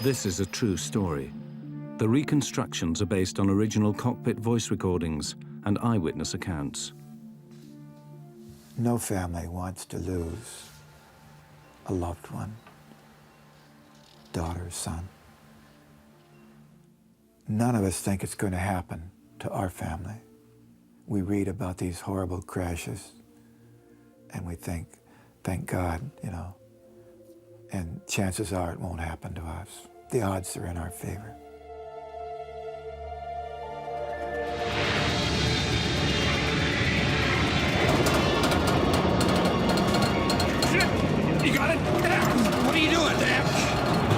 This is a true story. The reconstructions are based on original cockpit voice recordings and eyewitness accounts. No family wants to lose a loved one, daughter, son. None of us think it's going to happen to our family. We read about these horrible crashes and we think, thank God, you know, and chances are it won't happen to us. The odds are in our favor. You got it? What are you doing?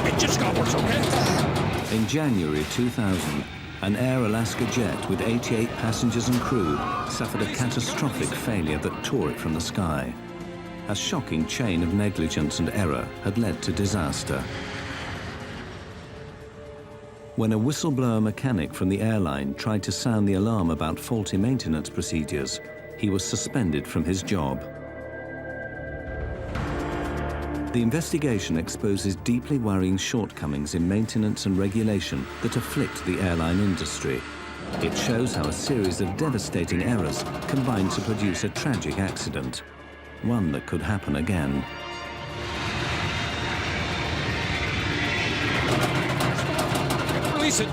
It just got worse, okay? In January 2000, an Air Alaska jet with 88 passengers and crew suffered a catastrophic failure that tore it from the sky. A shocking chain of negligence and error had led to disaster. When a whistleblower mechanic from the airline tried to sound the alarm about faulty maintenance procedures, he was suspended from his job. The investigation exposes deeply worrying shortcomings in maintenance and regulation that afflict the airline industry. It shows how a series of devastating errors combine to produce a tragic accident, one that could happen again. Release it.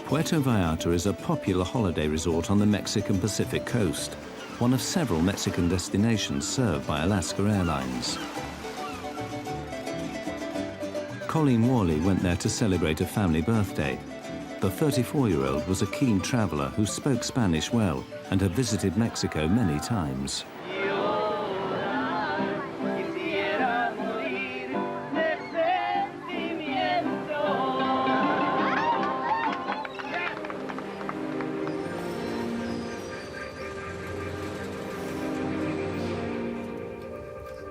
Puerto Vallarta is a popular holiday resort on the Mexican Pacific coast, one of several Mexican destinations served by Alaska Airlines. Colleen Worley went there to celebrate a family birthday. The 34-year-old was a keen traveler who spoke Spanish well and had visited Mexico many times.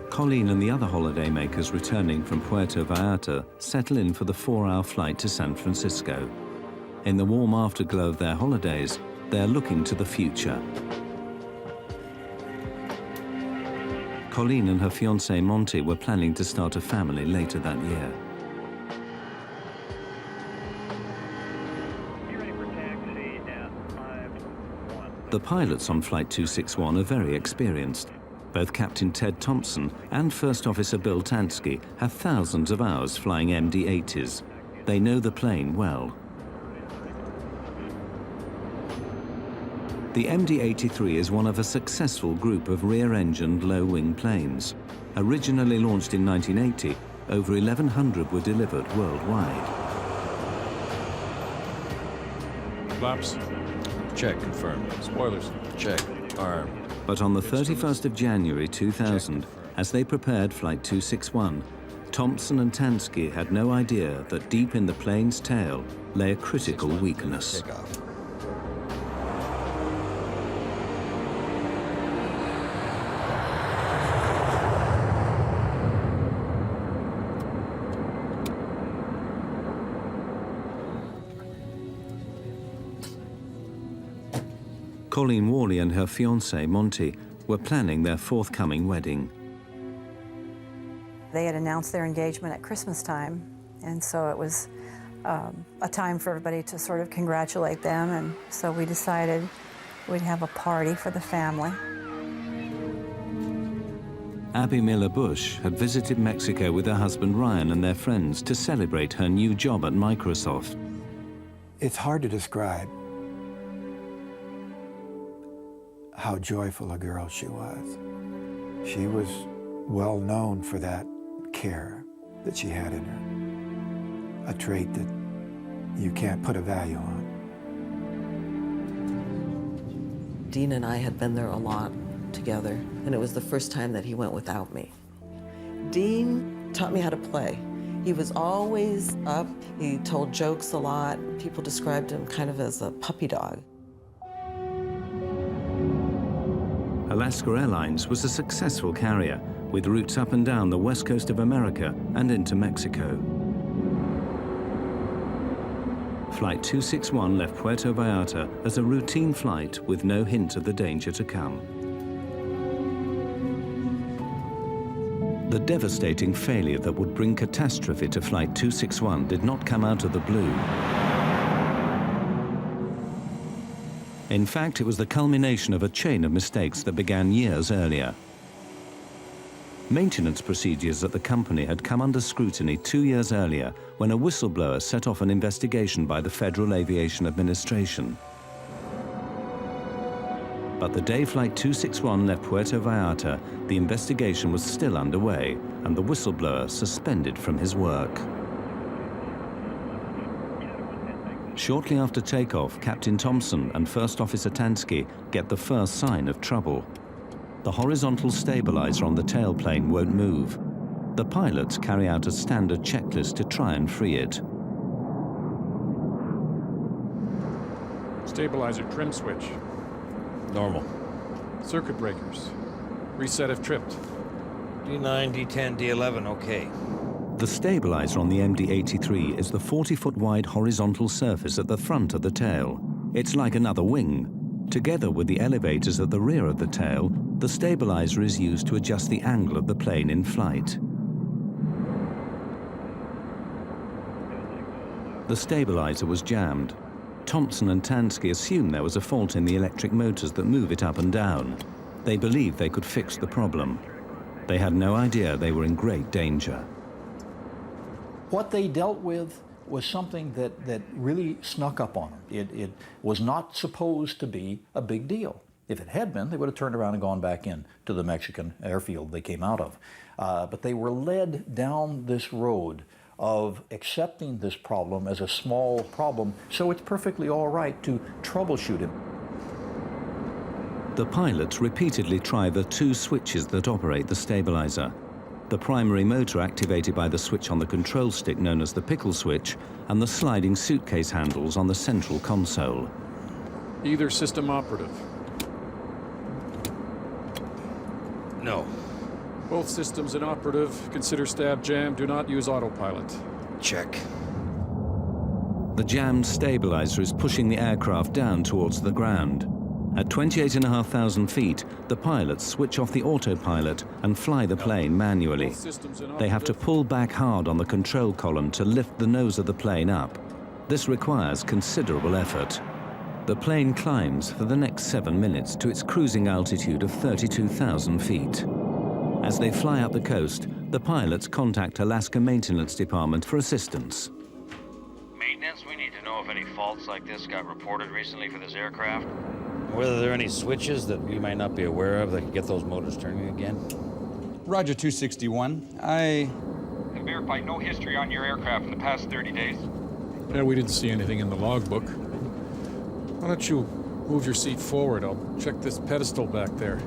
Colleen and the other holidaymakers returning from Puerto Vallarta settle in for the 4-hour flight to San Francisco. In the warm afterglow of their holidays, they're looking to the future. Colleen and her fiancé Monty were planning to start a family later that year. The pilots on Flight 261 are very experienced. Both Captain Ted Thompson and First Officer Bill Tansky have thousands of hours flying MD-80s. They know the plane well. The MD-83 is one of a successful group of rear-engined low-wing planes. Originally launched in 1980, over 1,100 were delivered worldwide. Flaps? Check, confirmed. Spoilers? Check, armed. But on the 31st of January 2000, as they prepared Flight 261, Thompson and Tansky had no idea that deep in the plane's tail lay a critical weakness. Colleen Worley and her fiancé, Monty, were planning their forthcoming wedding. They had announced their engagement at Christmas time, and so it was a time for everybody to sort of congratulate them, and so we decided we'd have a party for the family. Abby Miller Bush had visited Mexico with her husband Ryan and their friends to celebrate her new job at Microsoft. It's hard to describe how joyful a girl she was. She was well known for that care that she had in her, a trait that you can't put a value on. Dean and I had been there a lot together, and it was the first time that he went without me. Dean taught me how to play. He was always up. He told jokes a lot. People described him kind of as a puppy dog. Alaska Airlines was a successful carrier with routes up and down the west coast of America and into Mexico. Flight 261 left Puerto Vallarta as a routine flight with no hint of the danger to come. The devastating failure that would bring catastrophe to Flight 261 did not come out of the blue. In fact, it was the culmination of a chain of mistakes that began years earlier. Maintenance procedures at the company had come under scrutiny 2 years earlier when a whistleblower set off an investigation by the Federal Aviation Administration. But the day Flight 261 left Puerto Vallarta, the investigation was still underway and the whistleblower suspended from his work. Shortly after takeoff, Captain Thompson and First Officer Tansky get the first sign of trouble. The horizontal stabilizer on the tailplane won't move. The pilots carry out a standard checklist to try and free it. Stabilizer trim switch. Normal. Circuit breakers. Reset if tripped. D9, D10, D11, okay. The stabilizer on the MD-83 is the 40-foot wide horizontal surface at the front of the tail. It's like another wing. Together with the elevators at the rear of the tail, the stabilizer is used to adjust the angle of the plane in flight. The stabilizer was jammed. Thompson and Tansky assumed there was a fault in the electric motors that move it up and down. They believed they could fix the problem. They had no idea they were in great danger. What they dealt with was something that really snuck up on them. It was not supposed to be a big deal. If it had been, they would have turned around and gone back in to the Mexican airfield they came out of. But they were led down this road of accepting this problem as a small problem, so it's perfectly all right to troubleshoot it. The pilots repeatedly try the two switches that operate the stabilizer. The primary motor activated by the switch on the control stick known as the pickle switch, and the sliding suitcase handles on the central console. Either system operative. No. Both systems inoperative. Consider stab jam. Do not use autopilot. Check. The jammed stabilizer is pushing the aircraft down towards the ground. At 28,500 feet, the pilots switch off the autopilot and fly the plane manually. They have to pull back hard on the control column to lift the nose of the plane up. This requires considerable effort. The plane climbs for the next 7 minutes to its cruising altitude of 32,000 feet. As they fly up the coast, the pilots contact Alaska Maintenance Department for assistance. Maintenance, we need to know if any faults like this got reported recently for this aircraft. Whether there are any switches that we might not be aware of that could get those motors turning again. Roger 261. I Have verified no history on your aircraft in the past 30 days. Yeah, we didn't see anything in the logbook. Why don't you move your seat forward? I'll check this pedestal back there.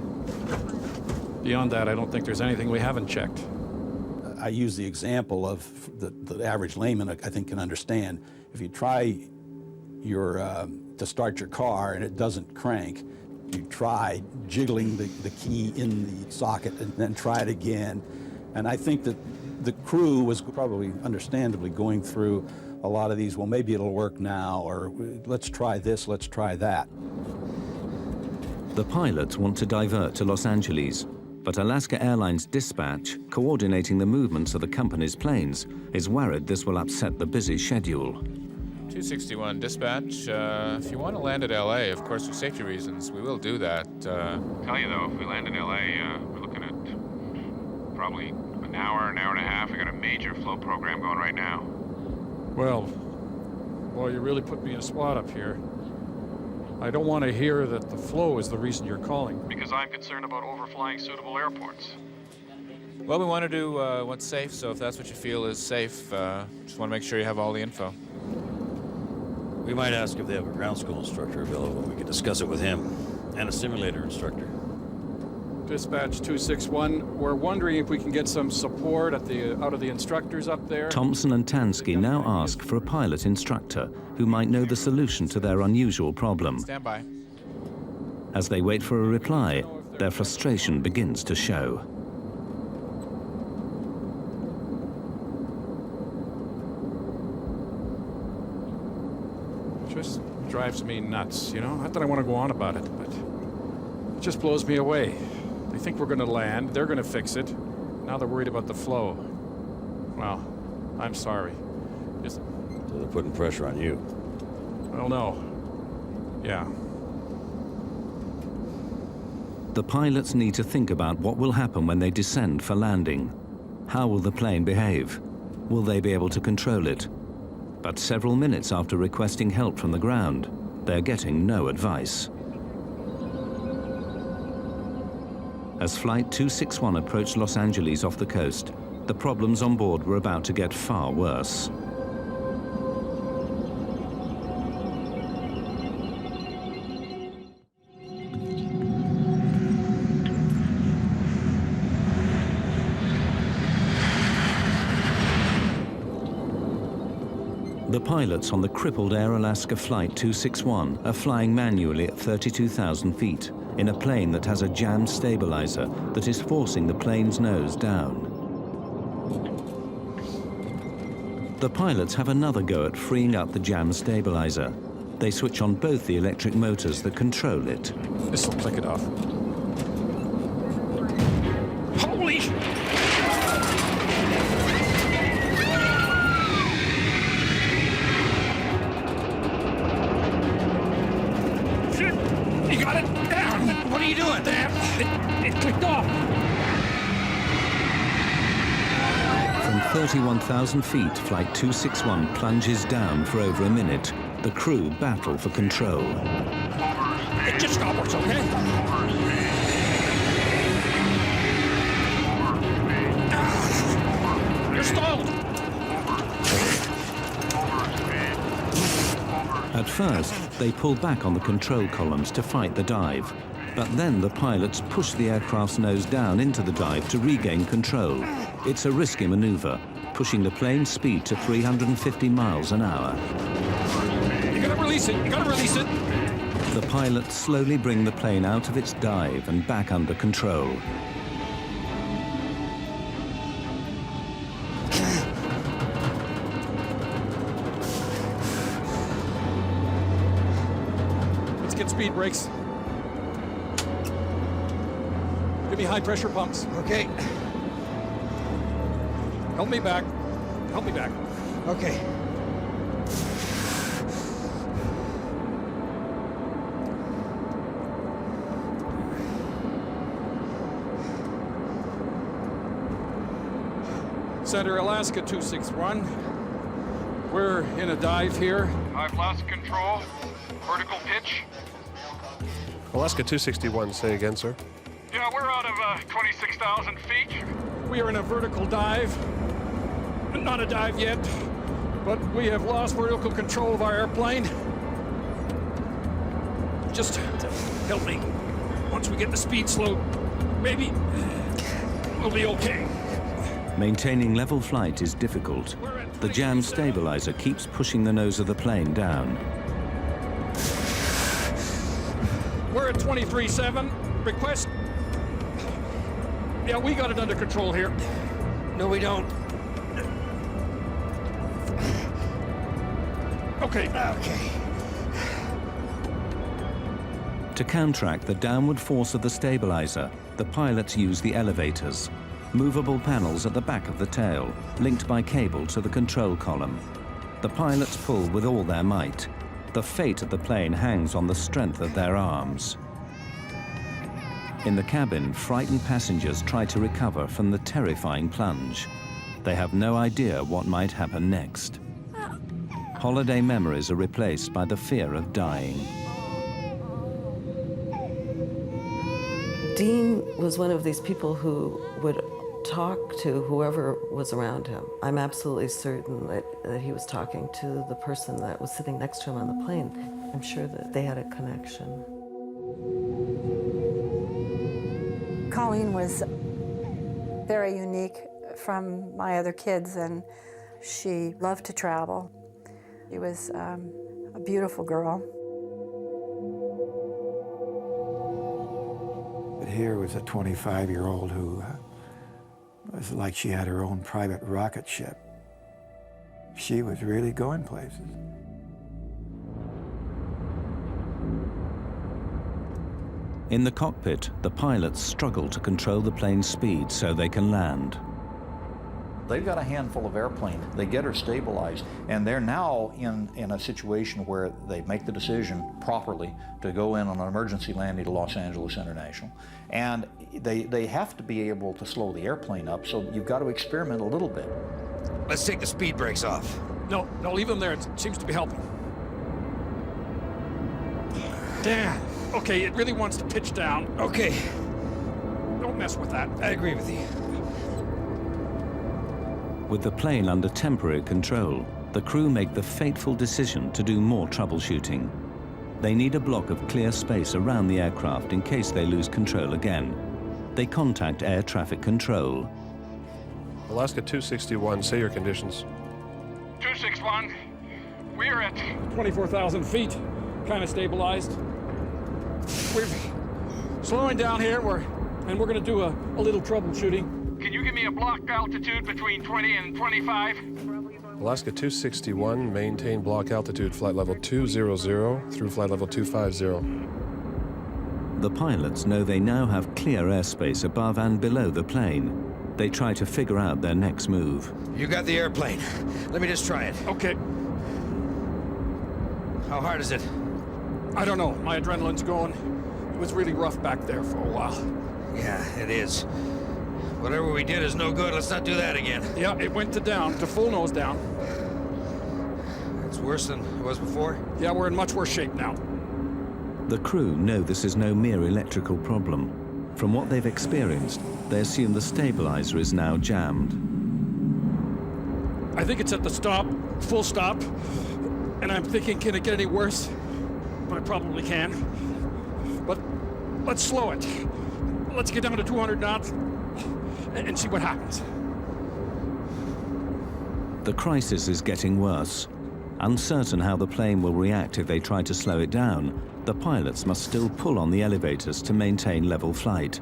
Beyond that, I don't think there's anything we haven't checked. I use the example of the average layman, I think, can understand. If you try to start your car and it doesn't crank, you try jiggling the key in the socket and then try it again. And I think that the crew was probably understandably going through a lot of these, well, maybe it'll work now, or let's try this, let's try that. The pilots want to divert to Los Angeles, but Alaska Airlines dispatch, coordinating the movements of the company's planes, is worried this will upset the busy schedule. 261 dispatch, if you want to land at LA, of course, for safety reasons, we will do that. Tell you though, if we land in LA, we're looking at probably an hour and a half. We got a major flow program going right now. Well, you really put me in a spot up here. I don't want to hear that the flow is the reason you're calling. Because I'm concerned about overflying suitable airports. Well, we want to do what's safe, so if that's what you feel is safe, just want to make sure you have all the info. We might ask if they have a ground school instructor available. We could discuss it with him. And a simulator instructor. Dispatch 261, we're wondering if we can get some support out of the instructors up there. Thompson and Tansky now ask for a pilot instructor who might know the solution to their unusual problem. Stand by. As they wait for a reply, their frustration begins to show. Just drives me nuts, you know? Not that I want to go on about it, but it just blows me away. They think we're going to land, they're going to fix it. Now they're worried about the flow. Well, I'm sorry. Just... So they're putting pressure on you. Well, no. Yeah. The pilots need to think about what will happen when they descend for landing. How will the plane behave? Will they be able to control it? But several minutes after requesting help from the ground, they're getting no advice. As Flight 261 approached Los Angeles off the coast, the problems on board were about to get far worse. The pilots on the crippled Air Alaska Flight 261 are flying manually at 32,000 feet in a plane that has a jammed stabilizer that is forcing the plane's nose down. The pilots have another go at freeing up the jammed stabilizer. They switch on both the electric motors that control it. This will click it off. Holy! You got it down! What are you doing there? It clicked off! From 31,000 feet, Flight 261 plunges down for over a minute. The crew battle for control. It just got worse, okay? You're stalled! At first, they pull back on the control columns to fight the dive. But then the pilots push the aircraft's nose down into the dive to regain control. It's a risky maneuver, pushing the plane's speed to 350 miles an hour. You gotta release it! You gotta release it! The pilots slowly bring the plane out of its dive and back under control. Let's get speed brakes. Give me high pressure pumps. Okay. Help me back. Help me back. Okay. Center Alaska 261. We're in a dive here. I've lost control. Vertical pitch. Alaska 261, say again, sir. Yeah, we're out of 26,000 feet. We are in a vertical dive. Not a dive yet, but we have lost vertical control of our airplane. Just help me. Once we get the speed slowed, maybe we'll be okay. Maintaining level flight is difficult. The jammed stabilizer keeps pushing the nose of the plane down. We're at 23.7. Request. Yeah, we got it under control here. No, we don't. Okay. Okay. To counteract the downward force of the stabilizer, the pilots use the elevators, movable panels at the back of the tail, linked by cable to the control column. The pilots pull with all their might. The fate of the plane hangs on the strength of their arms. In the cabin, frightened passengers try to recover from the terrifying plunge. They have no idea what might happen next. Holiday memories are replaced by the fear of dying. Dean was one of these people who would talk to whoever was around him. I'm absolutely certain that he was talking to the person that was sitting next to him on the plane. I'm sure that they had a connection. Colleen was very unique from my other kids, and she loved to travel. She was a beautiful girl. But here was a 25-year-old who was like she had her own private rocket ship. She was really going places. In the cockpit, the pilots struggle to control the plane's speed so they can land. They've got a handful of airplane. They get her stabilized, and they're now in a situation where they make the decision properly to go in on an emergency landing to Los Angeles International. And they have to be able to slow the airplane up, so you've got to experiment a little bit. Let's take the speed brakes off. No, leave them there. It seems to be helping. Damn. Okay, it really wants to pitch down. Okay. Don't mess with that. I agree with you. With the plane under temporary control, the crew make the fateful decision to do more troubleshooting. They need a block of clear space around the aircraft in case they lose control again. They contact air traffic control. Alaska 261, say your conditions. 261, we're at 24,000 feet, kind of stabilized. We're slowing down here, and we're going to do a little troubleshooting. Can you give me a block altitude between 20 and 25? Alaska 261, maintain block altitude flight level 200 through flight level 250. The pilots know they now have clear airspace above and below the plane. They try to figure out their next move. You got the airplane. Let me just try it. Okay. How hard is it? I don't know. My adrenaline's going. It was really rough back there for a while. Yeah, it is. Whatever we did is no good. Let's not do that again. Yeah, it went to full nose down. It's worse than it was before? Yeah, we're in much worse shape now. The crew know this is no mere electrical problem. From what they've experienced, they assume the stabilizer is now jammed. I think it's at the stop, full stop, and I'm thinking, can it get any worse? But it probably can. But let's slow it. Let's get down to 200 knots and see what happens. The crisis is getting worse. Uncertain how the plane will react if they try to slow it down, the pilots must still pull on the elevators to maintain level flight.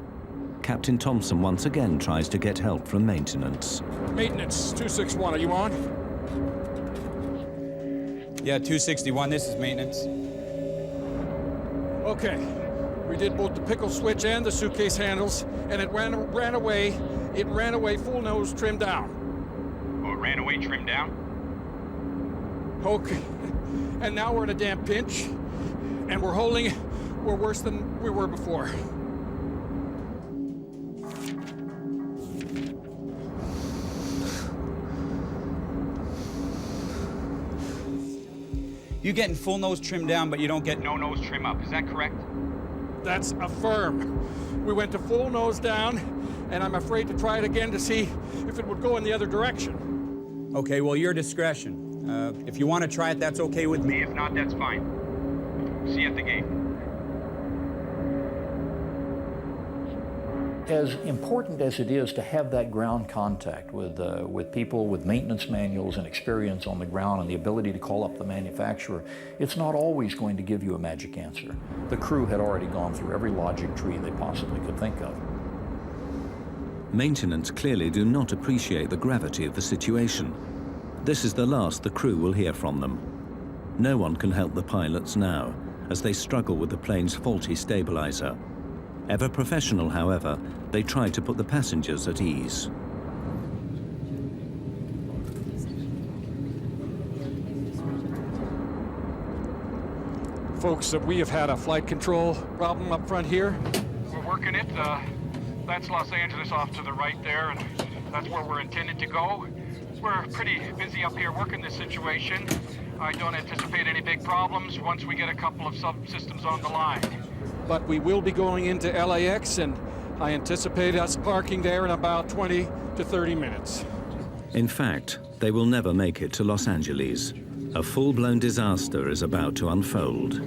Captain Thompson once again tries to get help from maintenance. Maintenance, 261, are you on? Yeah, 261, this is maintenance. Okay, we did both the pickle switch and the suitcase handles, and it ran away. It ran away full nose, trimmed down. Oh, it ran away trimmed down? Okay, and now we're in a damn pinch, and we're worse than we were before. You getting full nose trimmed down, but you don't get no nose trim up, is that correct? That's affirmed. We went to full nose down, and I'm afraid to try it again to see if it would go in the other direction. Okay, well, your discretion. If you want to try it, that's okay with me. If not, that's fine. See you at the gate. As important as it is to have that ground contact with people with maintenance manuals and experience on the ground and the ability to call up the manufacturer, it's not always going to give you a magic answer. The crew had already gone through every logic tree they possibly could think of. Maintenance clearly do not appreciate the gravity of the situation. This is the last the crew will hear from them. No one can help the pilots now, as they struggle with the plane's faulty stabilizer. Ever professional, however, they try to put the passengers at ease. Folks, we have had a flight control problem up front here. We're working it. That's Los Angeles off to the right there, and that's where we're intended to go. We're pretty busy up here working this situation. I don't anticipate any big problems once we get a couple of subsystems on the line. But we will be going into LAX, and I anticipate us parking there in about 20 to 30 minutes. In fact, they will never make it to Los Angeles. A full-blown disaster is about to unfold.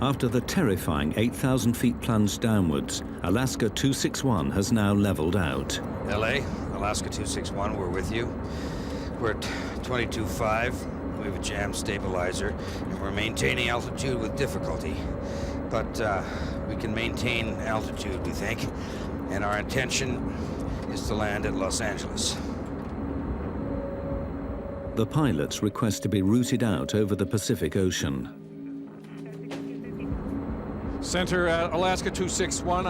After the terrifying 8,000 feet plunge downwards, Alaska 261 has now leveled out. LA, Alaska 261, we're with you. We're at 22.5. We have a jam stabilizer, and we're maintaining altitude with difficulty. But we can maintain altitude, we think, and our intention is to land at Los Angeles. The pilots request to be routed out over the Pacific Ocean. Center, Alaska 261,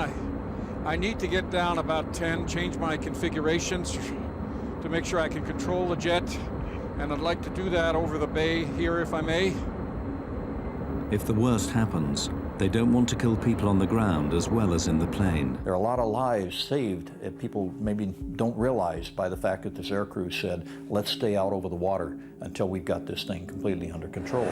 I need to get down about 10, change my configurations to make sure I can control the jet, and I'd like to do that over the bay here, if I may. If the worst happens, they don't want to kill people on the ground as well as in the plane. There are a lot of lives saved that people maybe don't realize by the fact that this aircrew said, let's stay out over the water until we've got this thing completely under control.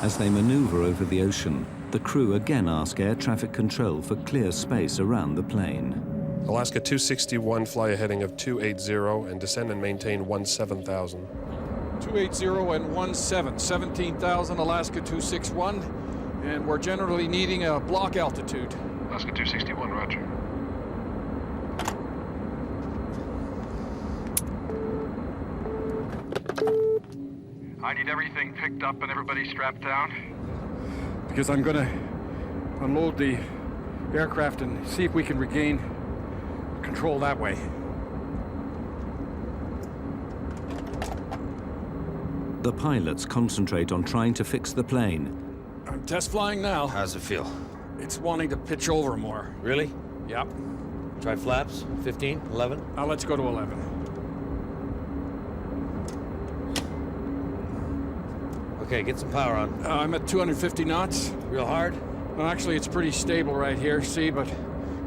As they maneuver over the ocean, the crew again ask air traffic control for clear space around the plane. Alaska 261, fly a heading of 280 and descend and maintain 17,000. 280 and 17,000, Alaska 261. And we're generally needing a block altitude. Alaska 261, roger. I need everything picked up and everybody strapped down. Because I'm gonna unload the aircraft and see if we can regain control that way. The pilots concentrate on trying to fix the plane. I'm test flying now. How's it feel? It's wanting to pitch over more. Really? Yep. Try flaps, 15, 11? Let's go to 11. Okay, get some power on. I'm at 250 knots. Real hard? Well, actually, it's pretty stable right here, see, but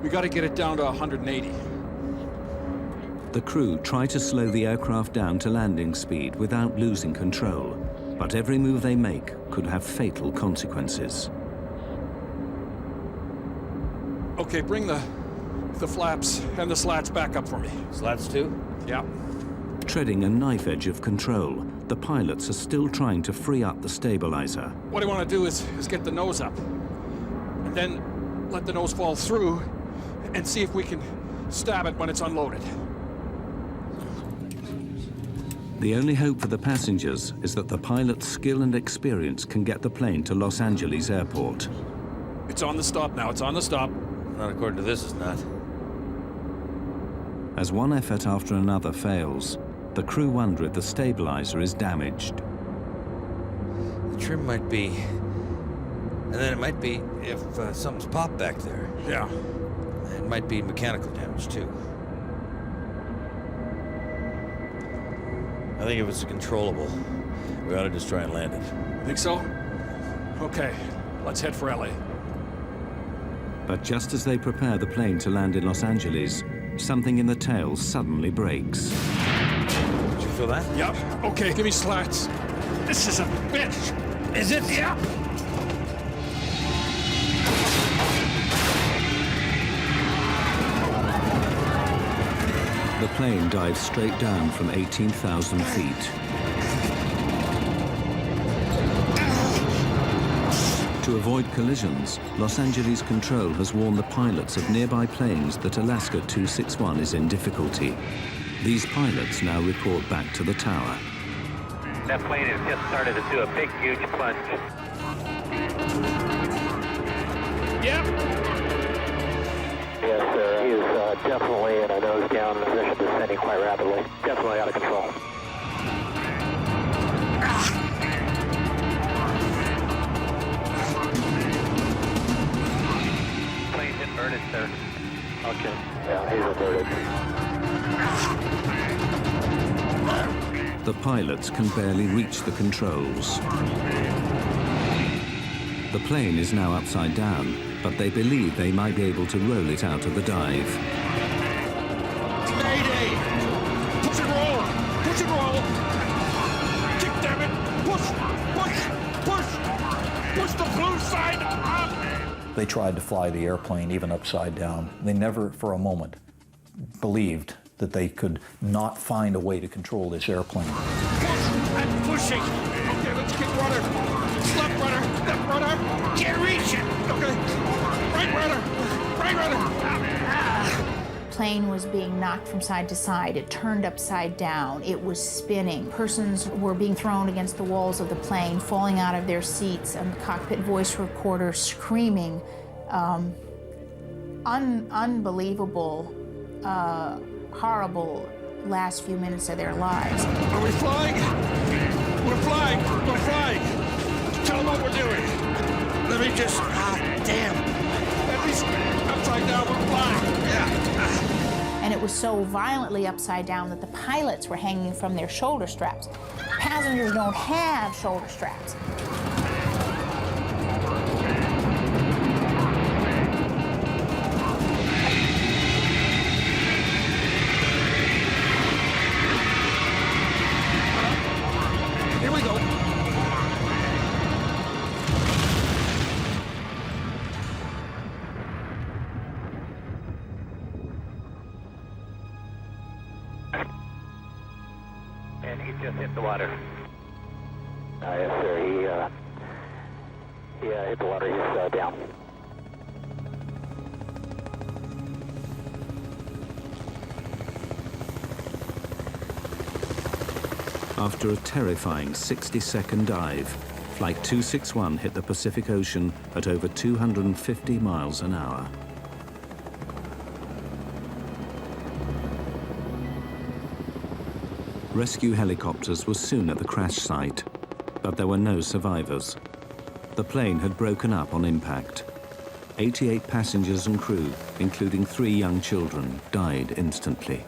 we got to get it down to 180. The crew try to slow the aircraft down to landing speed without losing control, but every move they make could have fatal consequences. Okay, bring the flaps and the slats back up for me. Slats too? Yeah. Treading a knife edge of control, the pilots are still trying to free up the stabilizer. What I want to do is get the nose up, and then let the nose fall through, and see if we can stab it when it's unloaded. The only hope for the passengers is that the pilot's skill and experience can get the plane to Los Angeles Airport. It's on the stop now, it's on the stop. Not according to this, it's not. As one effort after another fails, the crew wonder if the stabilizer is damaged. The trim might be, and then it might be if something's popped back there. Yeah. It might be mechanical damage too. I think if it's controllable, we ought to just try and land it. Think so? Okay, let's head for LA. But just as they prepare the plane to land in Los Angeles, something in the tail suddenly breaks. Did you feel that? Yep. Okay, give me slats. This is a bitch. Is it? Yeah. The plane dives straight down from 18,000 feet. To avoid collisions, Los Angeles Control has warned the pilots of nearby planes that Alaska 261 is in difficulty. These pilots now report back to the tower. That plane has just started to do a big, huge plunge. Yep. Yes, sir. He is definitely in a nose down position, descending quite rapidly. Definitely out of control. Plane's inverted, sir. Okay. Yeah, he's inverted. The pilots can barely reach the controls. The plane is now upside down, but they believe they might be able to roll it out of the dive. Mayday! Push and roll! Push and roll! Kick, damn it! Push! Push! Push! Push the blue side up! They tried to fly the airplane even upside down. They never for a moment believed that they could not find a way to control this airplane. Push! I'm pushing! Okay, let's kick rudder! Left rudder! Left rudder! Can't reach it! Okay. Right rudder! Right rudder! Plane was being knocked from side to side. It turned upside down. It was spinning. Persons were being thrown against the walls of the plane, falling out of their seats, and the cockpit voice recorder screaming. Unbelievable, horrible last few minutes of their lives. Are we flying? We're flying! We're flying! Tell them what we're doing. Let me just... damn. At least upside down, we're flying. Yeah. And it was so violently upside down that the pilots were hanging from their shoulder straps. Passengers don't have shoulder straps. Here we go. And he just hit the water. Yes, sir. He hit the water. He's down. After a terrifying 60-second dive, Flight 261 hit the Pacific Ocean at over 250 miles an hour. Rescue helicopters were soon at the crash site, but there were no survivors. The plane had broken up on impact. 88 passengers and crew, including 3 young children, died instantly.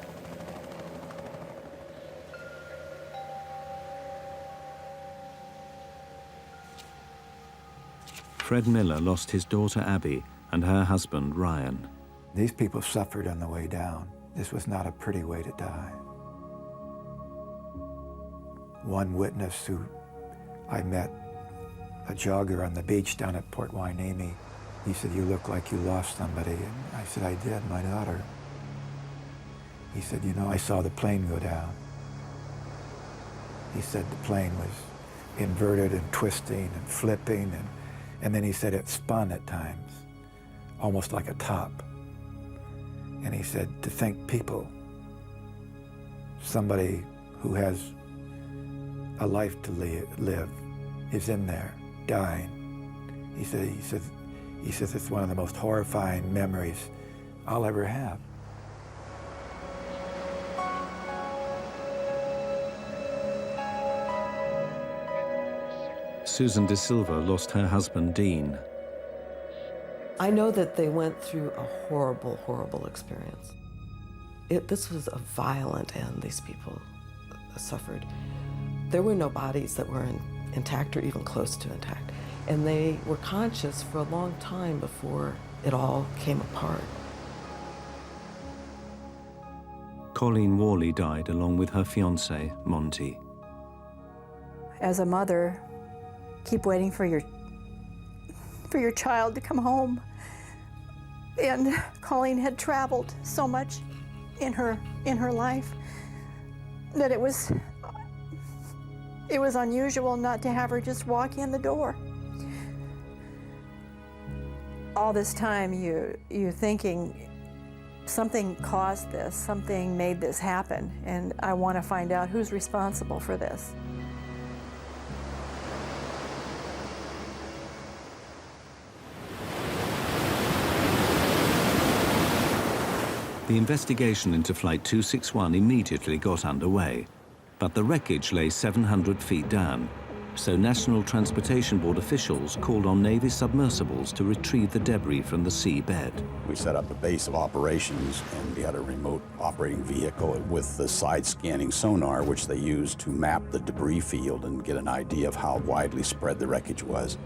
Fred Miller lost his daughter Abby and her husband Ryan. These people suffered on the way down. This was not a pretty way to die. One witness who I met, a jogger on the beach down at Port Hueneme, he said, "You look like you lost somebody." And I said, "I did, my daughter." He said, "You know, I saw the plane go down." He said the plane was inverted and twisting and flipping, and then he said it spun at times, almost like a top. And he said, to think people, somebody who has a life to live is in there, dying. He says it's one of the most horrifying memories I'll ever have. Susan De Silva lost her husband, Dean. I know that they went through a horrible, horrible experience. This was a violent end these people suffered. There were no bodies that were intact or even close to intact. And they were conscious for a long time before it all came apart. Colleen Worley died along with her fiancé, Monty. As a mother, keep waiting for your child to come home. And Colleen had traveled so much in her life that it was unusual not to have her just walk in the door. All this time you're thinking something caused this, something made this happen, and I want to find out who's responsible for this. The investigation into Flight 261 immediately got underway, but the wreckage lay 700 feet down, so National Transportation Board officials called on Navy submersibles to retrieve the debris from the seabed. We set up a base of operations, and we had a remote operating vehicle with the side-scanning sonar, which they used to map the debris field and get an idea of how widely spread the wreckage was.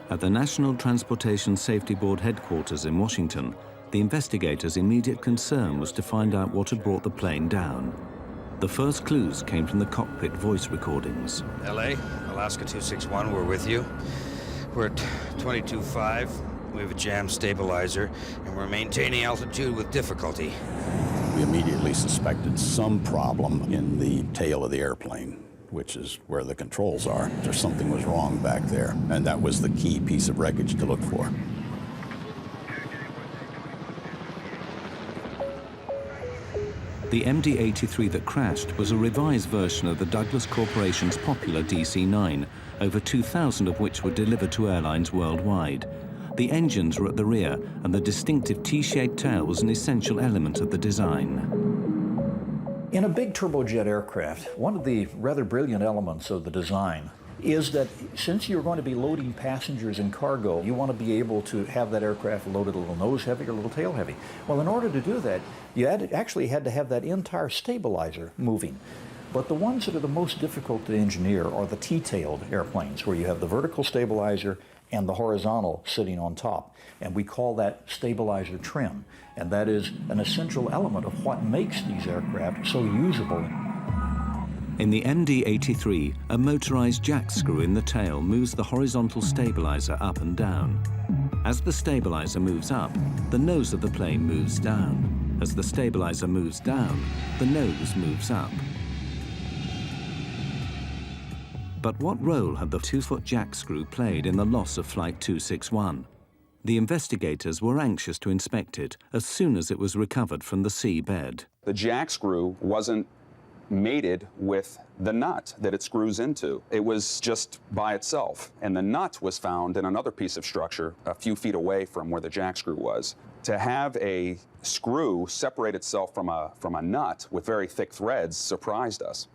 At the National Transportation Safety Board headquarters in Washington, the investigators' immediate concern was to find out what had brought the plane down. The first clues came from the cockpit voice recordings. LA, Alaska 261, we're with you. We're at 22.5. We have a jam stabilizer, and we're maintaining altitude with difficulty. We immediately suspected some problem in the tail of the airplane, which is where the controls are. Something was wrong back there, and that was the key piece of wreckage to look for. The MD-83 that crashed was a revised version of the Douglas Corporation's popular DC-9, over 2,000 of which were delivered to airlines worldwide. The engines were at the rear, and the distinctive T-shaped tail was an essential element of the design. In a big turbojet aircraft, one of the rather brilliant elements of the design is that since you're going to be loading passengers and cargo, you want to be able to have that aircraft loaded a little nose heavy or a little tail heavy. Well, in order to do that, you actually had to have that entire stabilizer moving. But the ones that are the most difficult to engineer are the T-tailed airplanes, where you have the vertical stabilizer and the horizontal sitting on top. And we call that stabilizer trim. And that is an essential element of what makes these aircraft so usable. In the MD-83, a motorized jackscrew in the tail moves the horizontal stabilizer up and down. As the stabilizer moves up, the nose of the plane moves down. As the stabilizer moves down, the nose moves up. But what role had the 2-foot jackscrew played in the loss of Flight 261? The investigators were anxious to inspect it as soon as it was recovered from the sea bed. The jackscrew wasn't mated with the nut that it screws into. It was just by itself, and the nut was found in another piece of structure a few feet away from where the jackscrew was. To have a screw separate itself from a nut with very thick threads surprised us.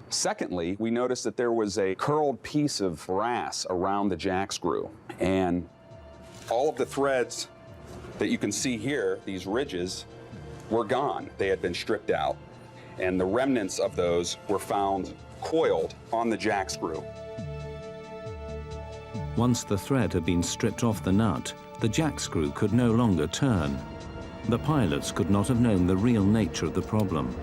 Secondly, we noticed that there was a curled piece of brass around the jackscrew, and all of the threads that you can see here, these ridges, were gone. They had been stripped out, and the remnants of those were found coiled on the jackscrew. Once the thread had been stripped off the nut, the jackscrew could no longer turn. The pilots could not have known the real nature of the problem.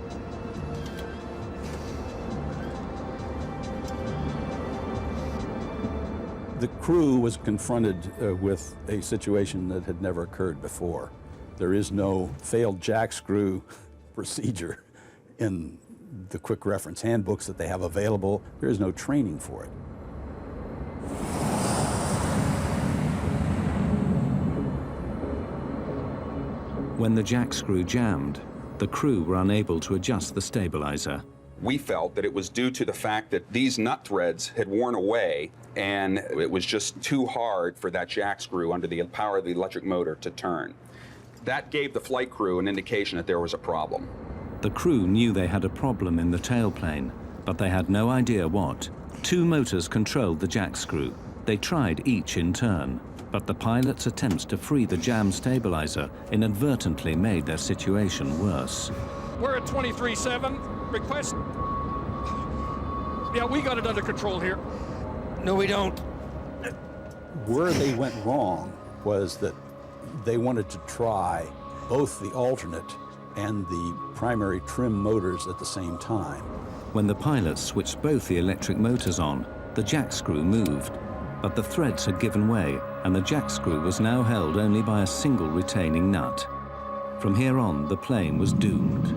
The crew was confronted with a situation that had never occurred before. There is no failed jackscrew procedure in the quick reference handbooks that they have available. There is no training for it. When the jackscrew jammed, the crew were unable to adjust the stabilizer. We felt that it was due to the fact that these nut threads had worn away, and it was just too hard for that jackscrew under the power of the electric motor to turn. That gave the flight crew an indication that there was a problem. The crew knew they had a problem in the tailplane, but they had no idea what. 2 motors controlled the jackscrew. They tried each in turn, but the pilot's attempts to free the jam stabilizer inadvertently made their situation worse. We're at 23.7. Request. Yeah, we got it under control here. No, we don't. Where they went wrong was that they wanted to try both the alternate and the primary trim motors at the same time. When the pilots switched both the electric motors on, the jackscrew moved, but the threads had given way, and the jackscrew was now held only by a single retaining nut. From here on, the plane was doomed.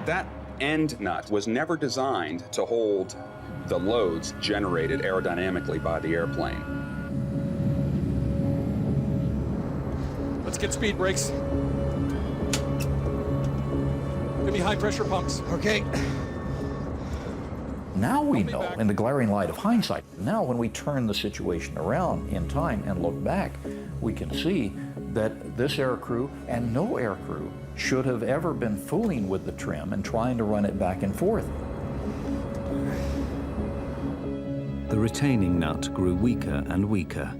That end nut was never designed to hold the loads generated aerodynamically by the airplane. Let's get speed brakes. Give me high pressure pumps. Okay. Now we know, in the glaring light of hindsight, now when we turn the situation around in time and look back, we can see that this aircrew and no aircrew should have ever been fooling with the trim and trying to run it back and forth. The retaining nut grew weaker and weaker.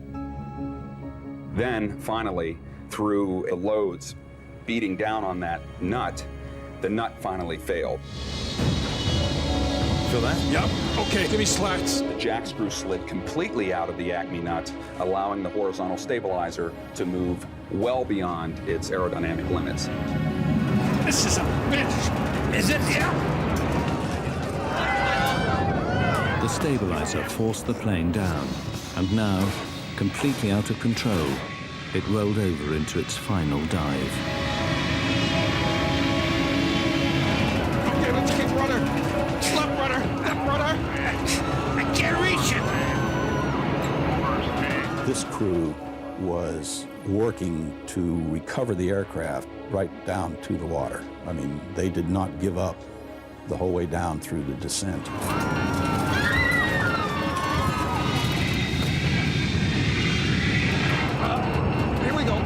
Then, finally, through the loads beating down on that nut, the nut finally failed. Feel that? Yep. Okay, give me slats. The jackscrew slid completely out of the Acme nut, allowing the horizontal stabilizer to move well beyond its aerodynamic limits. This is a bitch. Is it? Yeah. The stabilizer forced the plane down. And now, completely out of control, it rolled over into its final dive. Okay, let's keep rudder. Slip rudder. Rudder. I can't reach it. This crew was working to recover the aircraft right down to the water. I mean, they did not give up the whole way down through the descent. Here we go.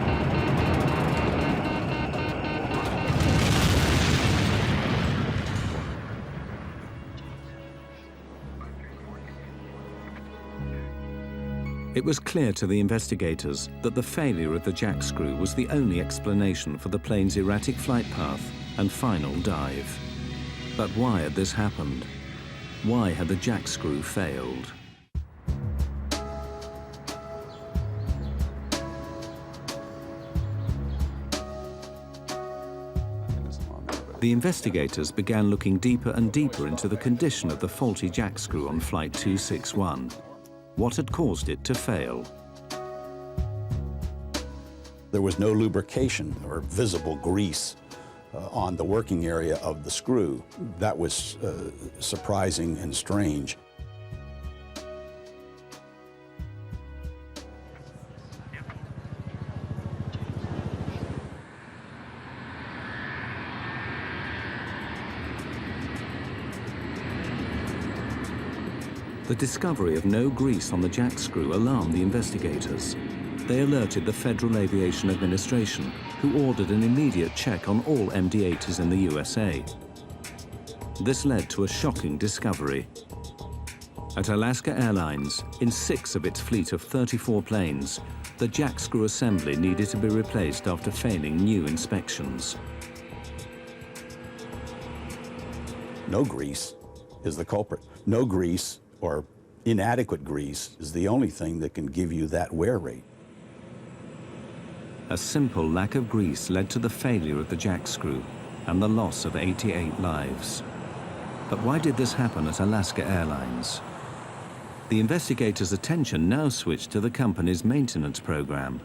It was clear to the investigators that the failure of the Jackscrew was the only explanation for the plane's erratic flight path and final dive. But why had this happened? Why had the Jackscrew failed? The investigators began looking deeper and deeper into the condition of the faulty Jackscrew on Flight 261. What had caused it to fail? There was no lubrication or visible grease on the working area of the screw. That was surprising and strange. The discovery of no grease on the Jackscrew alarmed the investigators. They alerted the Federal Aviation Administration, who ordered an immediate check on all MD-80s in the USA. This led to a shocking discovery. At Alaska Airlines, in 6 of its fleet of 34 planes, the Jackscrew assembly needed to be replaced after failing new inspections. No grease is the culprit. No grease or inadequate grease is the only thing that can give you that wear rate. A simple lack of grease led to the failure of the Jackscrew and the loss of 88 lives. But why did this happen at Alaska Airlines? The investigators' attention now switched to the company's maintenance program.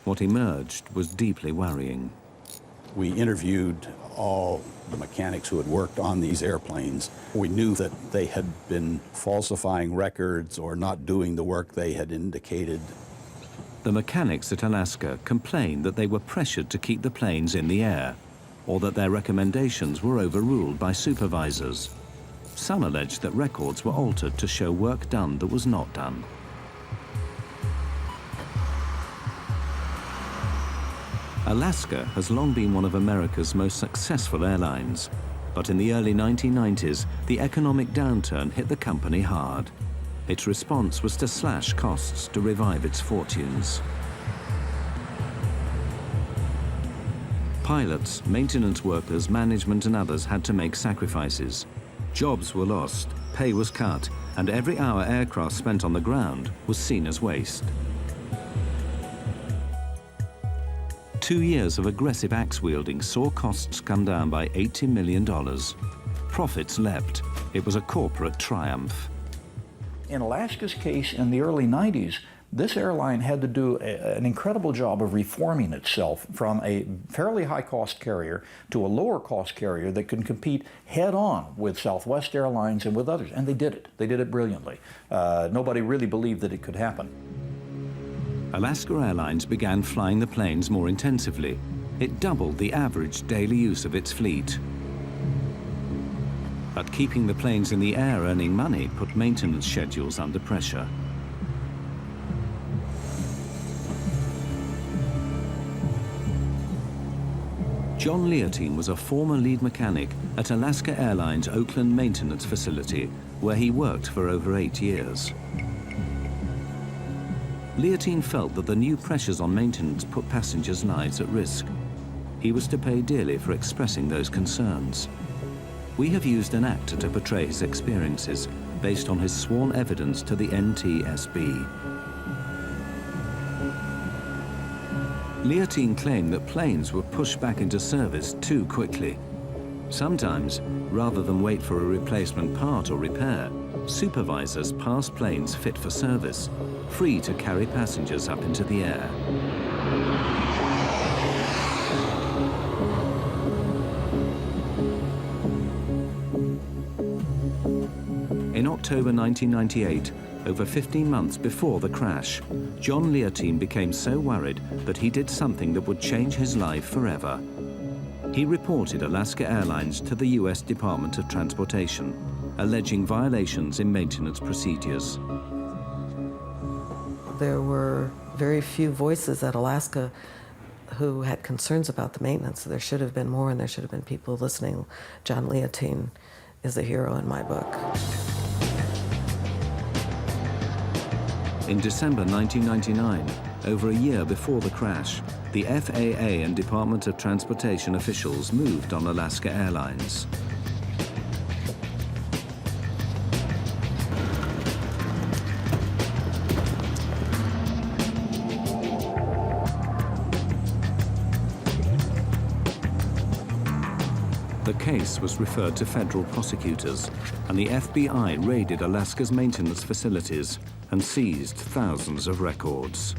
What emerged was deeply worrying. We interviewed all the mechanics who had worked on these airplanes. We knew that they had been falsifying records or not doing the work they had indicated. The mechanics at Alaska complained that they were pressured to keep the planes in the air, or that their recommendations were overruled by supervisors. Some alleged that records were altered to show work done that was not done. Alaska has long been one of America's most successful airlines, but in the early 1990s, the economic downturn hit the company hard. Its response was to slash costs to revive its fortunes. Pilots, maintenance workers, management and others had to make sacrifices. Jobs were lost, pay was cut, and every hour aircraft spent on the ground was seen as waste. 2 years of aggressive axe-wielding saw costs come down by $80 million. Profits leapt. It was a corporate triumph. In Alaska's case, in the early 90s, this airline had to do an incredible job of reforming itself from a fairly high-cost carrier to a lower-cost carrier that could compete head-on with Southwest Airlines and with others. And they did it. They did it brilliantly. Nobody really believed that it could happen. Alaska Airlines began flying the planes more intensively. It doubled the average daily use of its fleet. But keeping the planes in the air earning money put maintenance schedules under pressure. John Leotine was a former lead mechanic at Alaska Airlines' Oakland maintenance facility, where he worked for over 8 years. Leotine felt that the new pressures on maintenance put passengers' lives at risk. He was to pay dearly for expressing those concerns. We have used an actor to portray his experiences based on his sworn evidence to the NTSB. Leotine claimed that planes were pushed back into service too quickly. Sometimes, rather than wait for a replacement part or repair, supervisors pass planes fit for service, free to carry passengers up into the air. In October 1998, over 15 months before the crash, John Leontine became so worried that he did something that would change his life forever. He reported Alaska Airlines to the U.S. Department of Transportation, alleging violations in maintenance procedures. There were very few voices at Alaska who had concerns about the maintenance. There should have been more, and there should have been people listening. John Leontine is a hero in my book. In December 1999, over a year before the crash, the FAA and Department of Transportation officials moved on Alaska Airlines. The case was referred to federal prosecutors, and the FBI raided Alaska's maintenance facilities and seized thousands of records.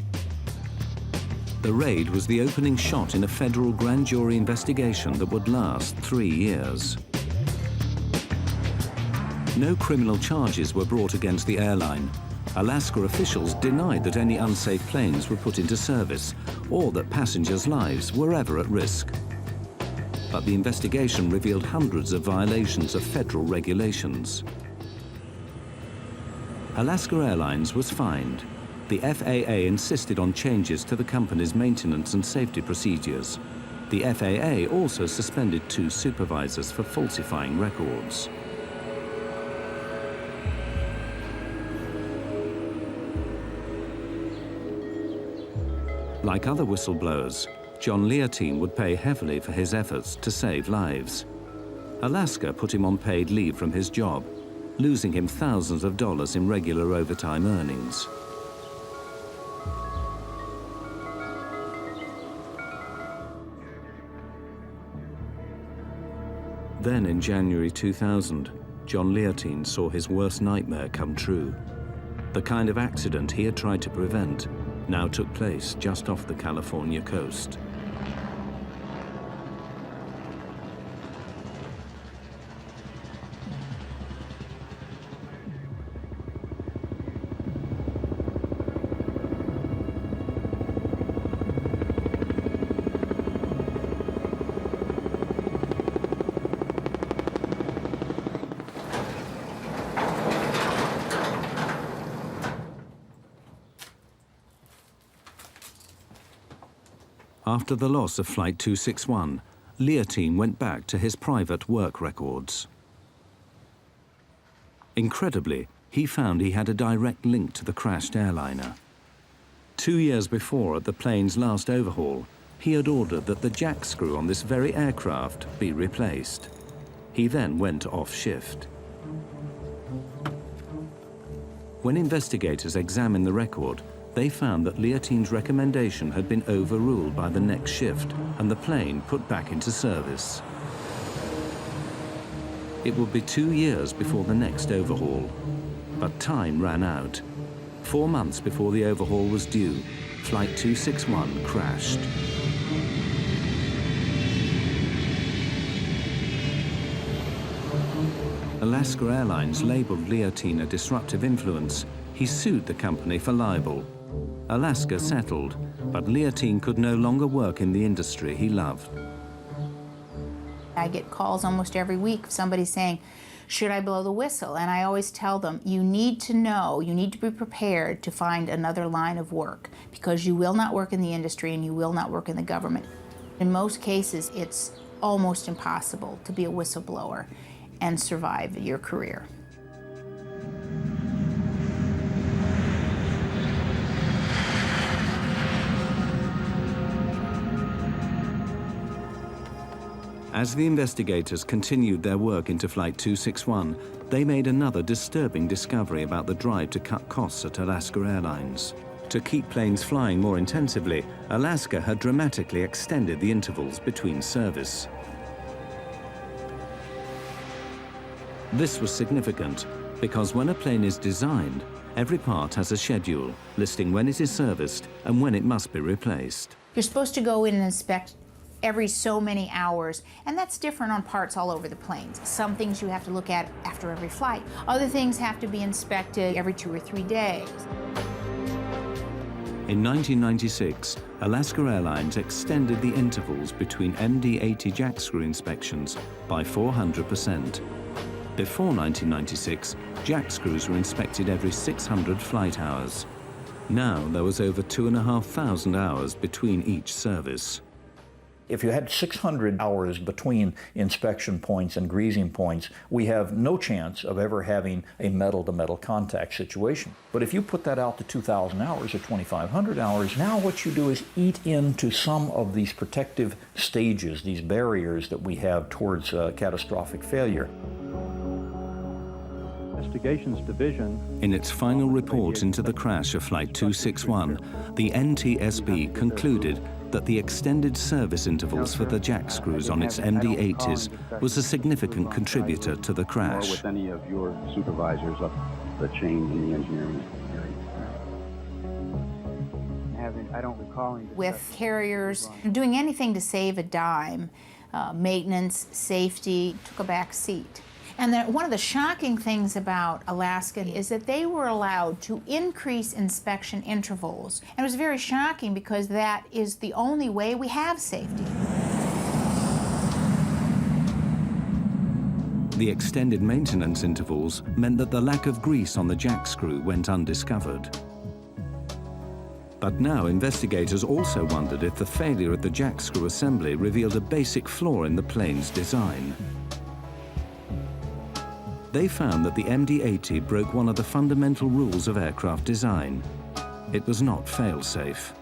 The raid was the opening shot in a federal grand jury investigation that would last 3 years. No criminal charges were brought against the airline. Alaska officials denied that any unsafe planes were put into service or that passengers' lives were ever at risk. But the investigation revealed hundreds of violations of federal regulations. Alaska Airlines was fined. The FAA insisted on changes to the company's maintenance and safety procedures. The FAA also suspended 2 supervisors for falsifying records. Like other whistleblowers, John Leontine would pay heavily for his efforts to save lives. Alaska put him on paid leave from his job, losing him thousands of dollars in regular overtime earnings. Then in January 2000, John Leontine saw his worst nightmare come true. The kind of accident he had tried to prevent now took place just off the California coast. After the loss of Flight 261, Leontine went back to his private work records. Incredibly, he found he had a direct link to the crashed airliner. 2 years before, at the plane's last overhaul, he had ordered that the jackscrew on this very aircraft be replaced. He then went off shift. When investigators examined the record, they found that Leontine's recommendation had been overruled by the next shift and the plane put back into service. It would be 2 years before the next overhaul, but time ran out. 4 months before the overhaul was due, Flight 261 crashed. Alaska Airlines labeled Leontine a disruptive influence. He sued the company for libel. Alaska settled, but Leontine could no longer work in the industry he loved. I get calls almost every week of somebody saying, should I blow the whistle? And I always tell them, you need to know, you need to be prepared to find another line of work, because you will not work in the industry and you will not work in the government. In most cases, it's almost impossible to be a whistleblower and survive your career. As the investigators continued their work into Flight 261, they made another disturbing discovery about the drive to cut costs at Alaska Airlines. To keep planes flying more intensively, Alaska had dramatically extended the intervals between service. This was significant. Because when a plane is designed, every part has a schedule listing when it is serviced and when it must be replaced. You're supposed to go in and inspect every so many hours, and that's different on parts all over the planes. Some things you have to look at after every flight. Other things have to be inspected every 2 or 3 days. In 1996, Alaska Airlines extended the intervals between MD-80 Jackscrew inspections by 400%. Before 1996, Jackscrews were inspected every 600 flight hours. Now there was over 2,500 hours between each service. If you had 600 hours between inspection points and greasing points, we have no chance of ever having a metal-to-metal contact situation. But if you put that out to 2,000 hours or 2,500 hours, now what you do is eat into some of these protective stages, these barriers that we have towards catastrophic failure. Investigations Division. In its final report into the crash of Flight 261, the NTSB concluded that the extended service intervals for the Jackscrews on its MD-80s was a significant contributor to the crash. With any of your supervisors up the chain in the engineering area. I don't recall. With carriers, doing anything to save a dime, maintenance, safety, took a back seat. And one of the shocking things about Alaska is that they were allowed to increase inspection intervals. And it was very shocking because that is the only way we have safety. The extended maintenance intervals meant that the lack of grease on the Jackscrew went undiscovered. But now investigators also wondered if the failure at the Jackscrew assembly revealed a basic flaw in the plane's design. They found that the MD-80 broke one of the fundamental rules of aircraft design. It was not fail-safe.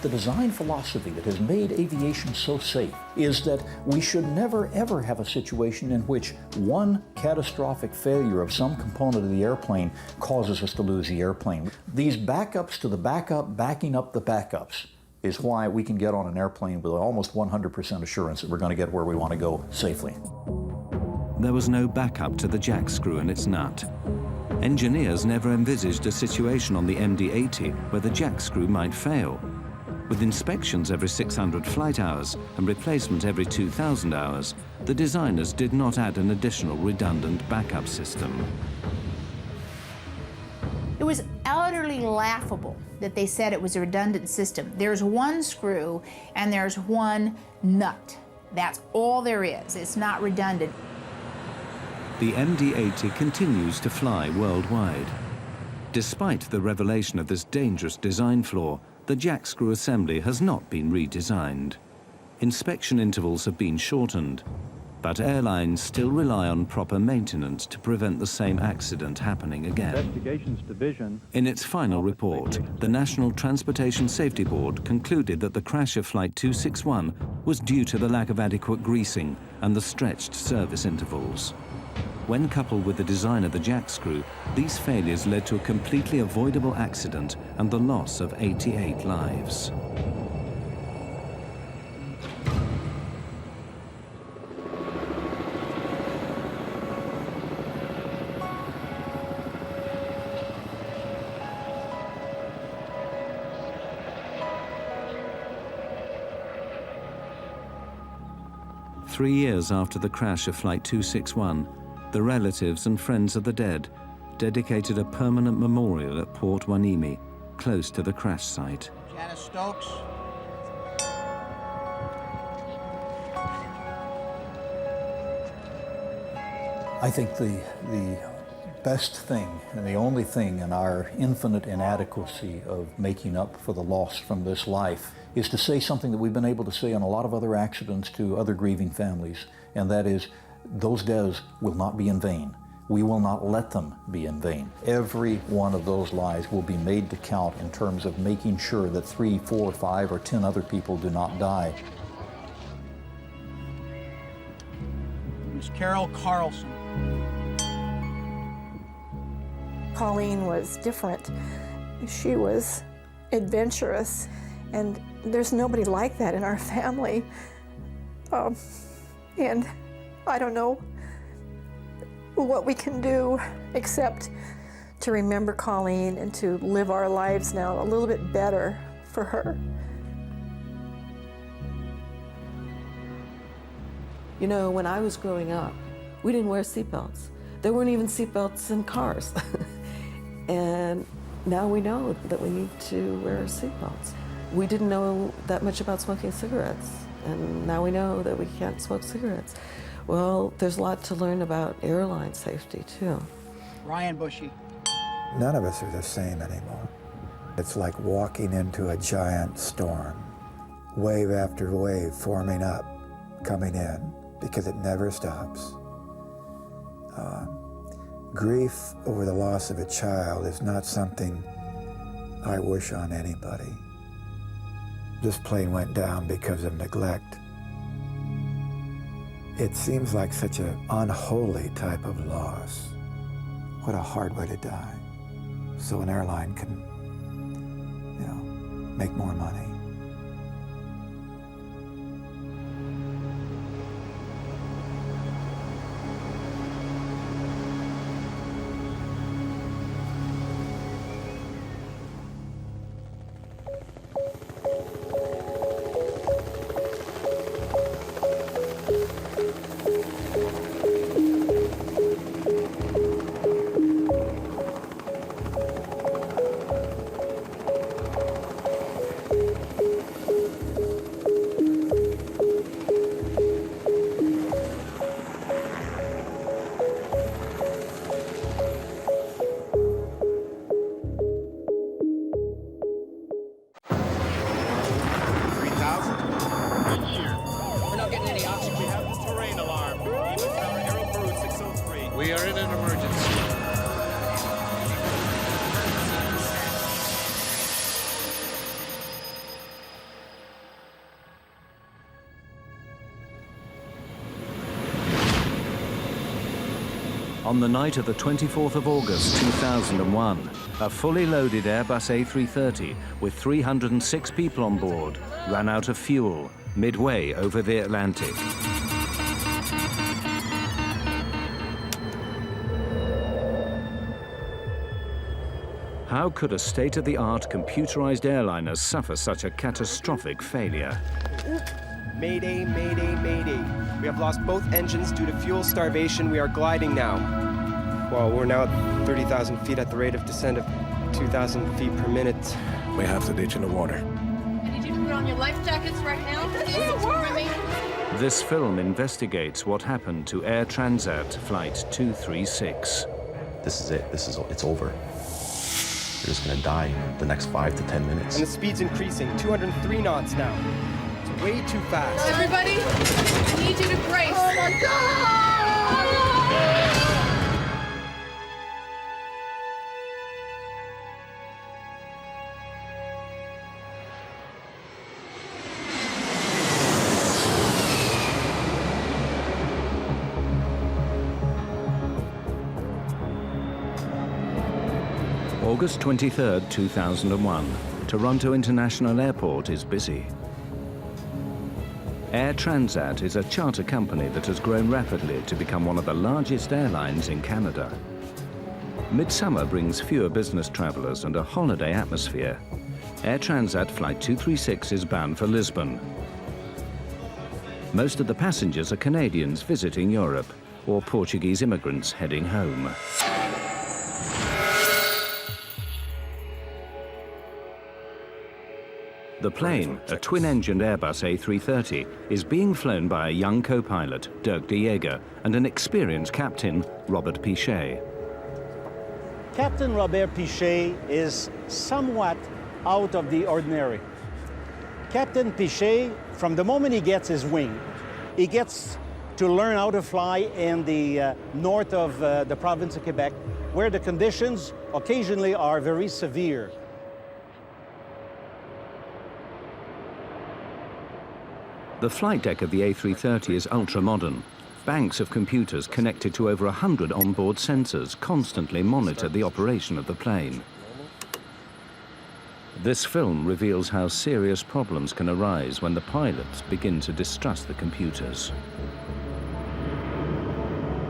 The design philosophy that has made aviation so safe is that we should never ever have a situation in which one catastrophic failure of some component of the airplane causes us to lose the airplane. These backups to the backup, backing up the backups, is why we can get on an airplane with almost 100% assurance that we're going to get where we want to go safely. There was no backup to the Jackscrew and its nut. Engineers never envisaged a situation on the MD-80 where the Jackscrew might fail. With inspections every 600 flight hours and replacement every 2,000 hours, the designers did not add an additional redundant backup system. It was utterly laughable that they said it was a redundant system. There's one screw and there's one nut. That's all there is. It's not redundant. The MD-80 continues to fly worldwide. Despite the revelation of this dangerous design flaw, the Jackscrew assembly has not been redesigned. Inspection intervals have been shortened, but airlines still rely on proper maintenance to prevent the same accident happening again. Investigations Division. In its final report, the National Transportation Safety Board concluded that the crash of Flight 261 was due to the lack of adequate greasing and the stretched service intervals. When coupled with the design of the Jackscrew, these failures led to a completely avoidable accident and the loss of 88 lives. Three years after the crash of Flight 261, the relatives and friends of the dead dedicated a permanent memorial at Port Hueneme, close to the crash site. Janice Stokes. I think the best thing and the only thing in our infinite inadequacy of making up for the loss from this life is to say something that we've been able to say on a lot of other accidents to other grieving families, and that is, those deaths will not be in vain. We will not let them be in vain. Every one of those lives will be made to count in terms of making sure that 3, 4, 5, or 10 other people do not die. Miss Carol Carlson. Colleen was different. She was adventurous, and there's nobody like that in our family. And I don't know, what we can do except to remember Colleen and to live our lives now a little bit better for her. You know, when I was growing up, we didn't wear seatbelts. There weren't even seatbelts in cars. And now we know that we need to wear seatbelts. We didn't know that much about smoking cigarettes, and now we know that we can't smoke cigarettes. Well, there's a lot to learn about airline safety, too. Ryan Bushy. None of us are the same anymore. It's like walking into a giant storm, wave after wave forming up, coming in, because it never stops. Grief over the loss of a child is not something I wish on anybody. This plane went down because of neglect. It seems like such an unholy type of loss. What a hard way to die. So an airline can, you know, make more money. On the night of the 24th of August 2001, a fully loaded Airbus A330 with 306 people on board ran out of fuel midway over the Atlantic. How could a state-of-the-art computerized airliner suffer such a catastrophic failure? Mayday, mayday, mayday. We have lost both engines due to fuel starvation. We are gliding now. Well, we're now at 30,000 feet at the rate of descent of 2,000 feet per minute. We have to ditch in the water. I need you to put on your life jackets right now. This film investigates what happened to Air Transat Flight 236. This is it. It's over. You're just gonna die in the next 5 to 10 minutes. And the speed's increasing, 203 knots now. It's way too fast. Everybody, I need you to brace. Oh my God! August 23, 2001. Toronto International Airport is busy. Air Transat is a charter company that has grown rapidly to become one of the largest airlines in Canada. Midsummer brings fewer business travelers and a holiday atmosphere. Air Transat Flight 236 is bound for Lisbon. Most of the passengers are Canadians visiting Europe or Portuguese immigrants heading home. The plane, a twin-engined Airbus A330, is being flown by a young co-pilot, Dirk de Jager, and an experienced captain, Robert Pichet. Captain Robert Pichet is somewhat out of the ordinary. Captain Pichet, from the moment he gets his wing, he gets to learn how to fly in the north of the province of Quebec, where the conditions occasionally are very severe. The flight deck of the A330 is ultra-modern. Banks of computers connected to over 100 onboard sensors constantly monitor the operation of the plane. This film reveals how serious problems can arise when the pilots begin to distrust the computers.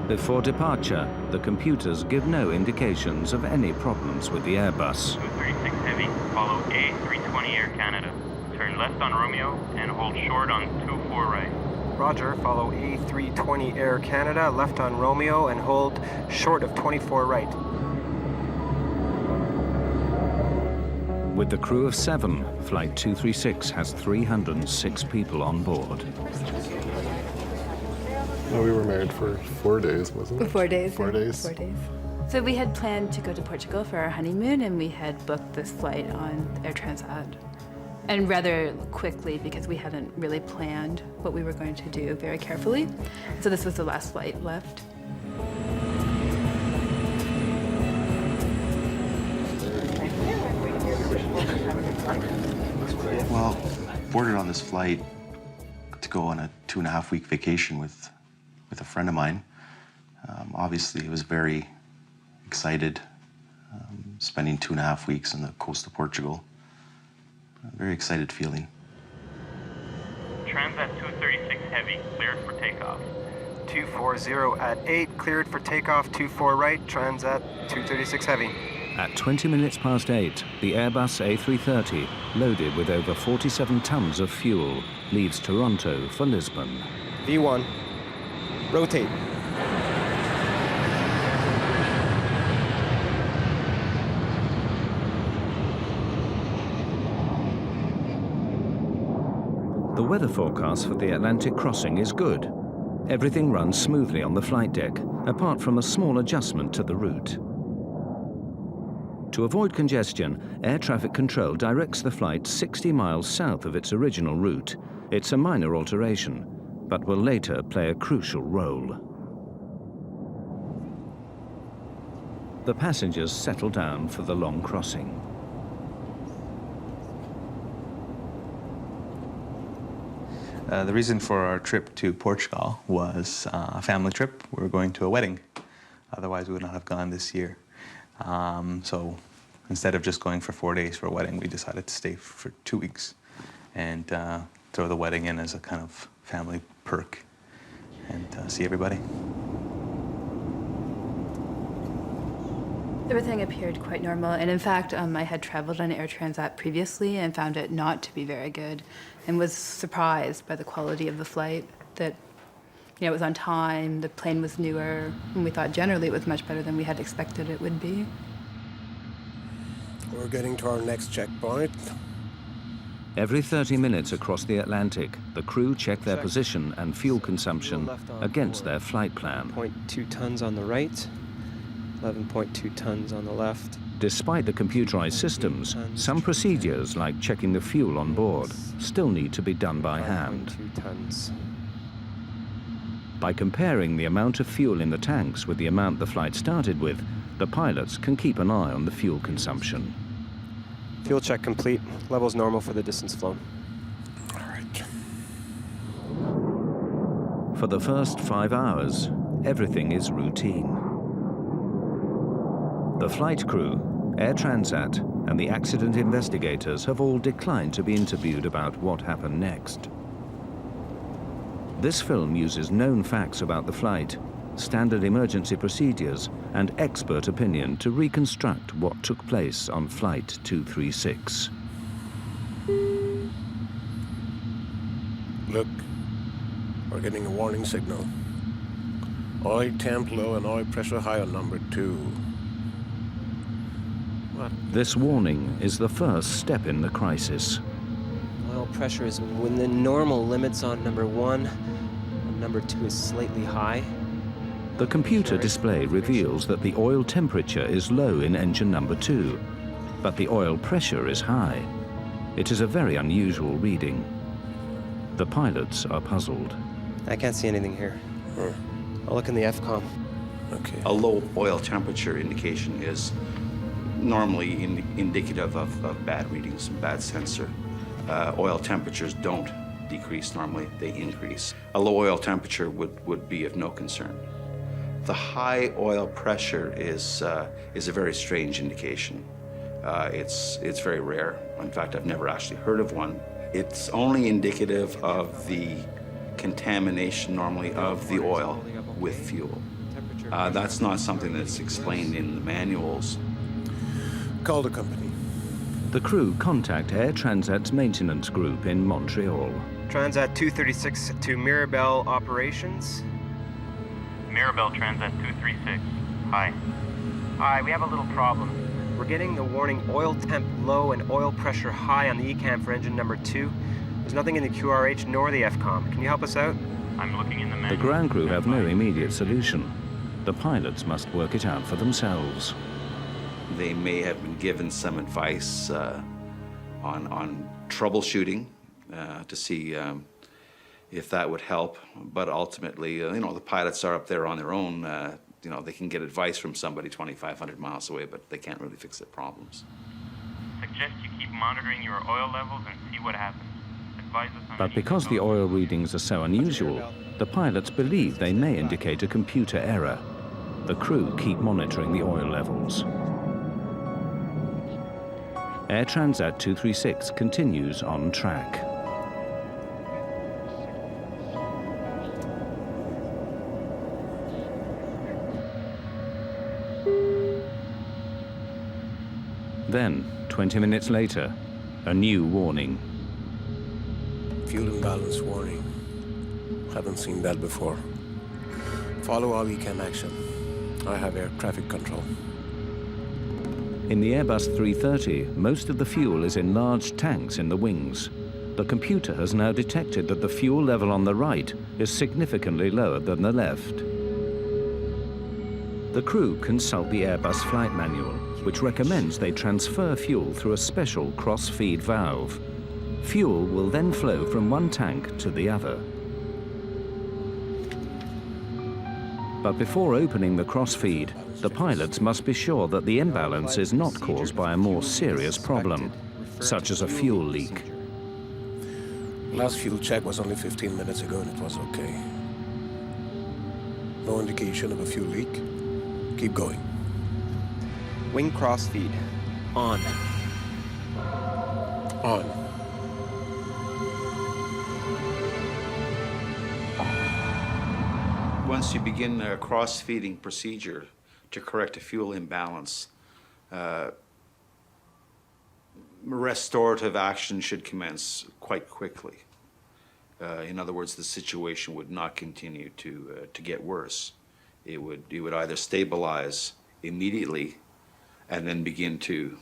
Before departure, the computers give no indications of any problems with the Airbus. 236 Heavy, follow A320 Air Canada. Turn left on Romeo and hold short on 24 right. Roger, follow A320 Air Canada, left on Romeo and hold short of 24 right. With the crew of 7, Flight 236 has 306 people on board. Well, we were married for 4 days, wasn't it? 4 days. 4 days. 4 days. So we had planned to go to Portugal for our honeymoon, and we had booked this flight on Air Transat. And rather quickly, because we hadn't really planned what we were going to do very carefully. So this was the last flight left. Well, boarded on this flight to go on a 2.5-week vacation with a friend of mine. Obviously, I was very excited, spending 2.5 weeks on the coast of Portugal. A very excited feeling. Transat 236 Heavy, cleared for takeoff. 240 at 8, cleared for takeoff, 24 right, Transat 236 Heavy. At 20 minutes past 8, the Airbus A330, loaded with over 47 tons of fuel, leaves Toronto for Lisbon. V1, rotate. The weather forecast for the Atlantic crossing is good. Everything runs smoothly on the flight deck, apart from a small adjustment to the route. To avoid congestion, air traffic control directs the flight 60 miles south of its original route. It's a minor alteration, but will later play a crucial role. The passengers settle down for the long crossing. The reason for our trip to Portugal was a family trip. We were going to a wedding. Otherwise, we would not have gone this year. So instead of just going for 4 days for a wedding, we decided to stay for 2 weeks and throw the wedding in as a kind of family perk and see everybody. Everything appeared quite normal, and in fact, I had traveled on Air Transat previously and found it not to be very good, and was surprised by the quality of the flight, that it was on time, the plane was newer, and we thought generally it was much better than we had expected it would be. We're getting to our next checkpoint. Every 30 minutes across the Atlantic, the crew check their position and fuel consumption against their flight plan. 0.2 tons on the right, 11.2 tons on the left. Despite the computerized systems, some procedures, like checking the fuel on board, still need to be done by hand. 2 tons. By comparing the amount of fuel in the tanks with the amount the flight started with, the pilots can keep an eye on the fuel consumption. Fuel check complete. Levels normal for the distance flown. All right. For the first 5 hours, everything is routine. The flight crew, Air Transat, and the accident investigators have all declined to be interviewed about what happened next. This film uses known facts about the flight, standard emergency procedures, and expert opinion to reconstruct what took place on Flight 236. Look, we're getting a warning signal. Oil temp low and oil pressure high on number 2. What? This warning is the first step in the crisis. Oil pressure is within normal limits on number 1. Number 2 is slightly high. The computer display reveals that the oil temperature is low in engine number 2, but the oil pressure is high. It is a very unusual reading. The pilots are puzzled. I can't see anything here. I'll look in the FCOM. Okay. A low oil temperature indication is normally indicative of bad readings, bad sensor. Oil temperatures don't decrease normally, they increase. A low oil temperature would be of no concern. The high oil pressure is a very strange indication. It's very rare. In fact, I've never actually heard of one. It's only indicative of the contamination normally of the oil with fuel. That's not something that's explained in the manuals. Call the company. The crew contact Air Transat's maintenance group in Montreal. Transat 236 to Mirabel Operations. Mirabel Transat 236. Hi. Hi, we have a little problem. We're getting the warning oil temp low and oil pressure high on the ECAM for engine number 2. There's nothing in the QRH nor the FCOM. Can you help us out? I'm looking in the The manual. ground crew have no immediate solution. The pilots must work it out for themselves. They may have been given some advice on troubleshooting to see if that would help. But ultimately, the pilots are up there on their own. They can get advice from somebody 2,500 miles away, but they can't really fix their problems. Suggest you keep monitoring your oil levels and see what happens. Advise us on But because the oil readings are so unusual, the pilots believe they may indicate a computer error. The crew keep monitoring the oil levels. Air Transat 236 continues on track. Then, 20 minutes later, a new warning. Fuel imbalance warning. Haven't seen that before. Follow all ECAM action. I have air traffic control. In the Airbus 330, most of the fuel is in large tanks in the wings. The computer has now detected that the fuel level on the right is significantly lower than the left. The crew consult the Airbus flight manual, which recommends they transfer fuel through a special cross-feed valve. Fuel will then flow from one tank to the other. But before opening the cross-feed, the pilots must be sure that the imbalance is not caused by a more serious problem, such as a fuel leak. Last fuel check was only 15 minutes ago and it was okay. No indication of a fuel leak. Keep going. Wing crossfeed. On. On. Once you begin a cross-feeding procedure to correct a fuel imbalance, restorative action should commence quite quickly. In other words, the situation would not continue to get worse. It would either stabilize immediately and then begin to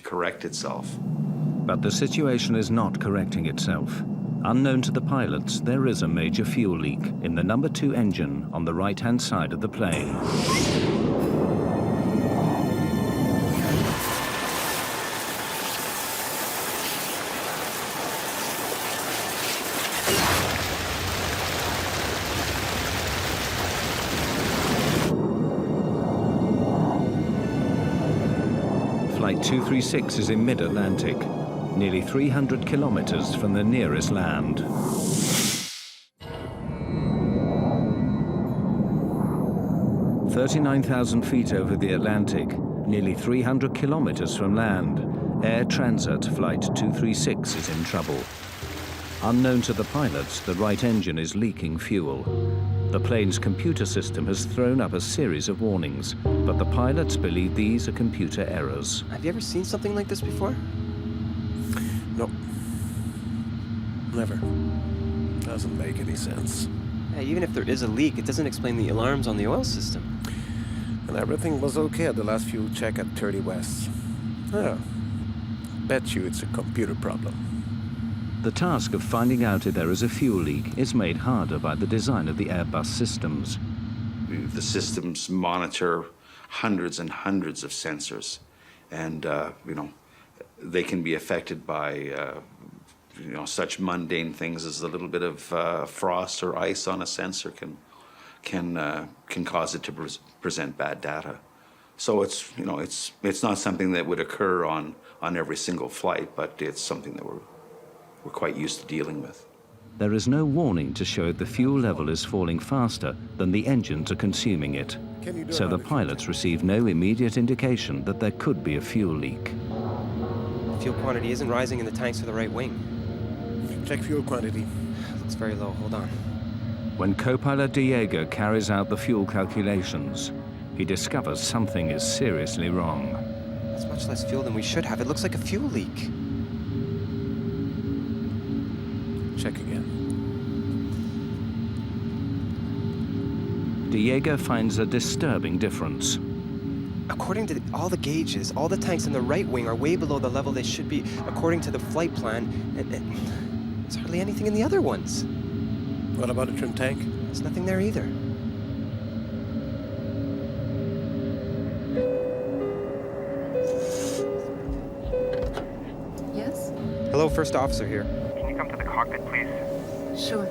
correct itself. But the situation is not correcting itself. Unknown to the pilots, there is a major fuel leak in the number 2 engine on the right-hand side of the plane. Flight 236 is in mid-Atlantic, nearly 300 kilometers from the nearest land. "39,000 feet over the Atlantic, nearly 300 kilometers from land, Air Transat Flight 236 is in trouble. Unknown to the pilots, the right engine is leaking fuel. The plane's computer system has thrown up a series of warnings, but the pilots believe these are computer errors. Have you ever seen something like this before? No. Never. Doesn't make any sense. Yeah, even if there is a leak, it doesn't explain the alarms on the oil system. And everything was okay at the last fuel check at 30 West. Oh, bet you it's a computer problem. The task of finding out if there is a fuel leak is made harder by the design of the Airbus systems. The systems monitor hundreds and hundreds of sensors, and they can be affected by such mundane things as a little bit of frost or ice on a sensor can cause it to present bad data. So it's not something that would occur on every single flight, but it's something that we're quite used to dealing with. There is no warning to show if the fuel level is falling faster than the engines are consuming it. So the pilots receive no immediate indication that there could be a fuel leak. Fuel quantity isn't rising in the tanks for the right wing. Check fuel quantity. Looks very low. Hold on. When co-pilot Diego carries out the fuel calculations, he discovers something is seriously wrong. That's much less fuel than we should have. It looks like a fuel leak. Check again. Diego finds a disturbing difference. According to all the gauges, all the tanks in the right wing are way below the level they should be according to the flight plan, and there's hardly anything in the other ones. What about a trim tank? There's nothing there either. Yes? Hello, first officer here. Can you come to the cockpit, please? Sure.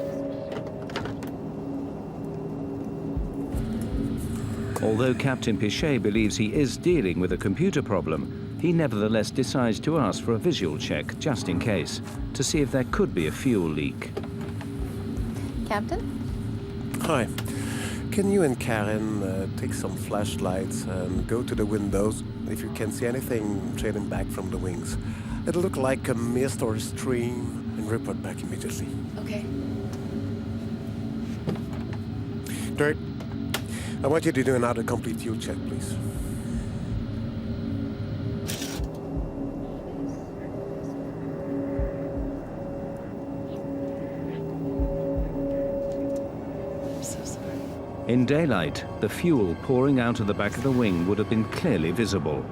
Although Captain Pichet believes he is dealing with a computer problem, he nevertheless decides to ask for a visual check, just in case, to see if there could be a fuel leak. Captain? Hi. Can you and Karen take some flashlights and go to the windows if you can see anything trailing back from the wings? It'll look like a mist or a stream, and report back immediately. Okay. Dirk, I want you to do another complete fuel check, please. I'm so sorry. In daylight, the fuel pouring out of the back of the wing would have been clearly visible.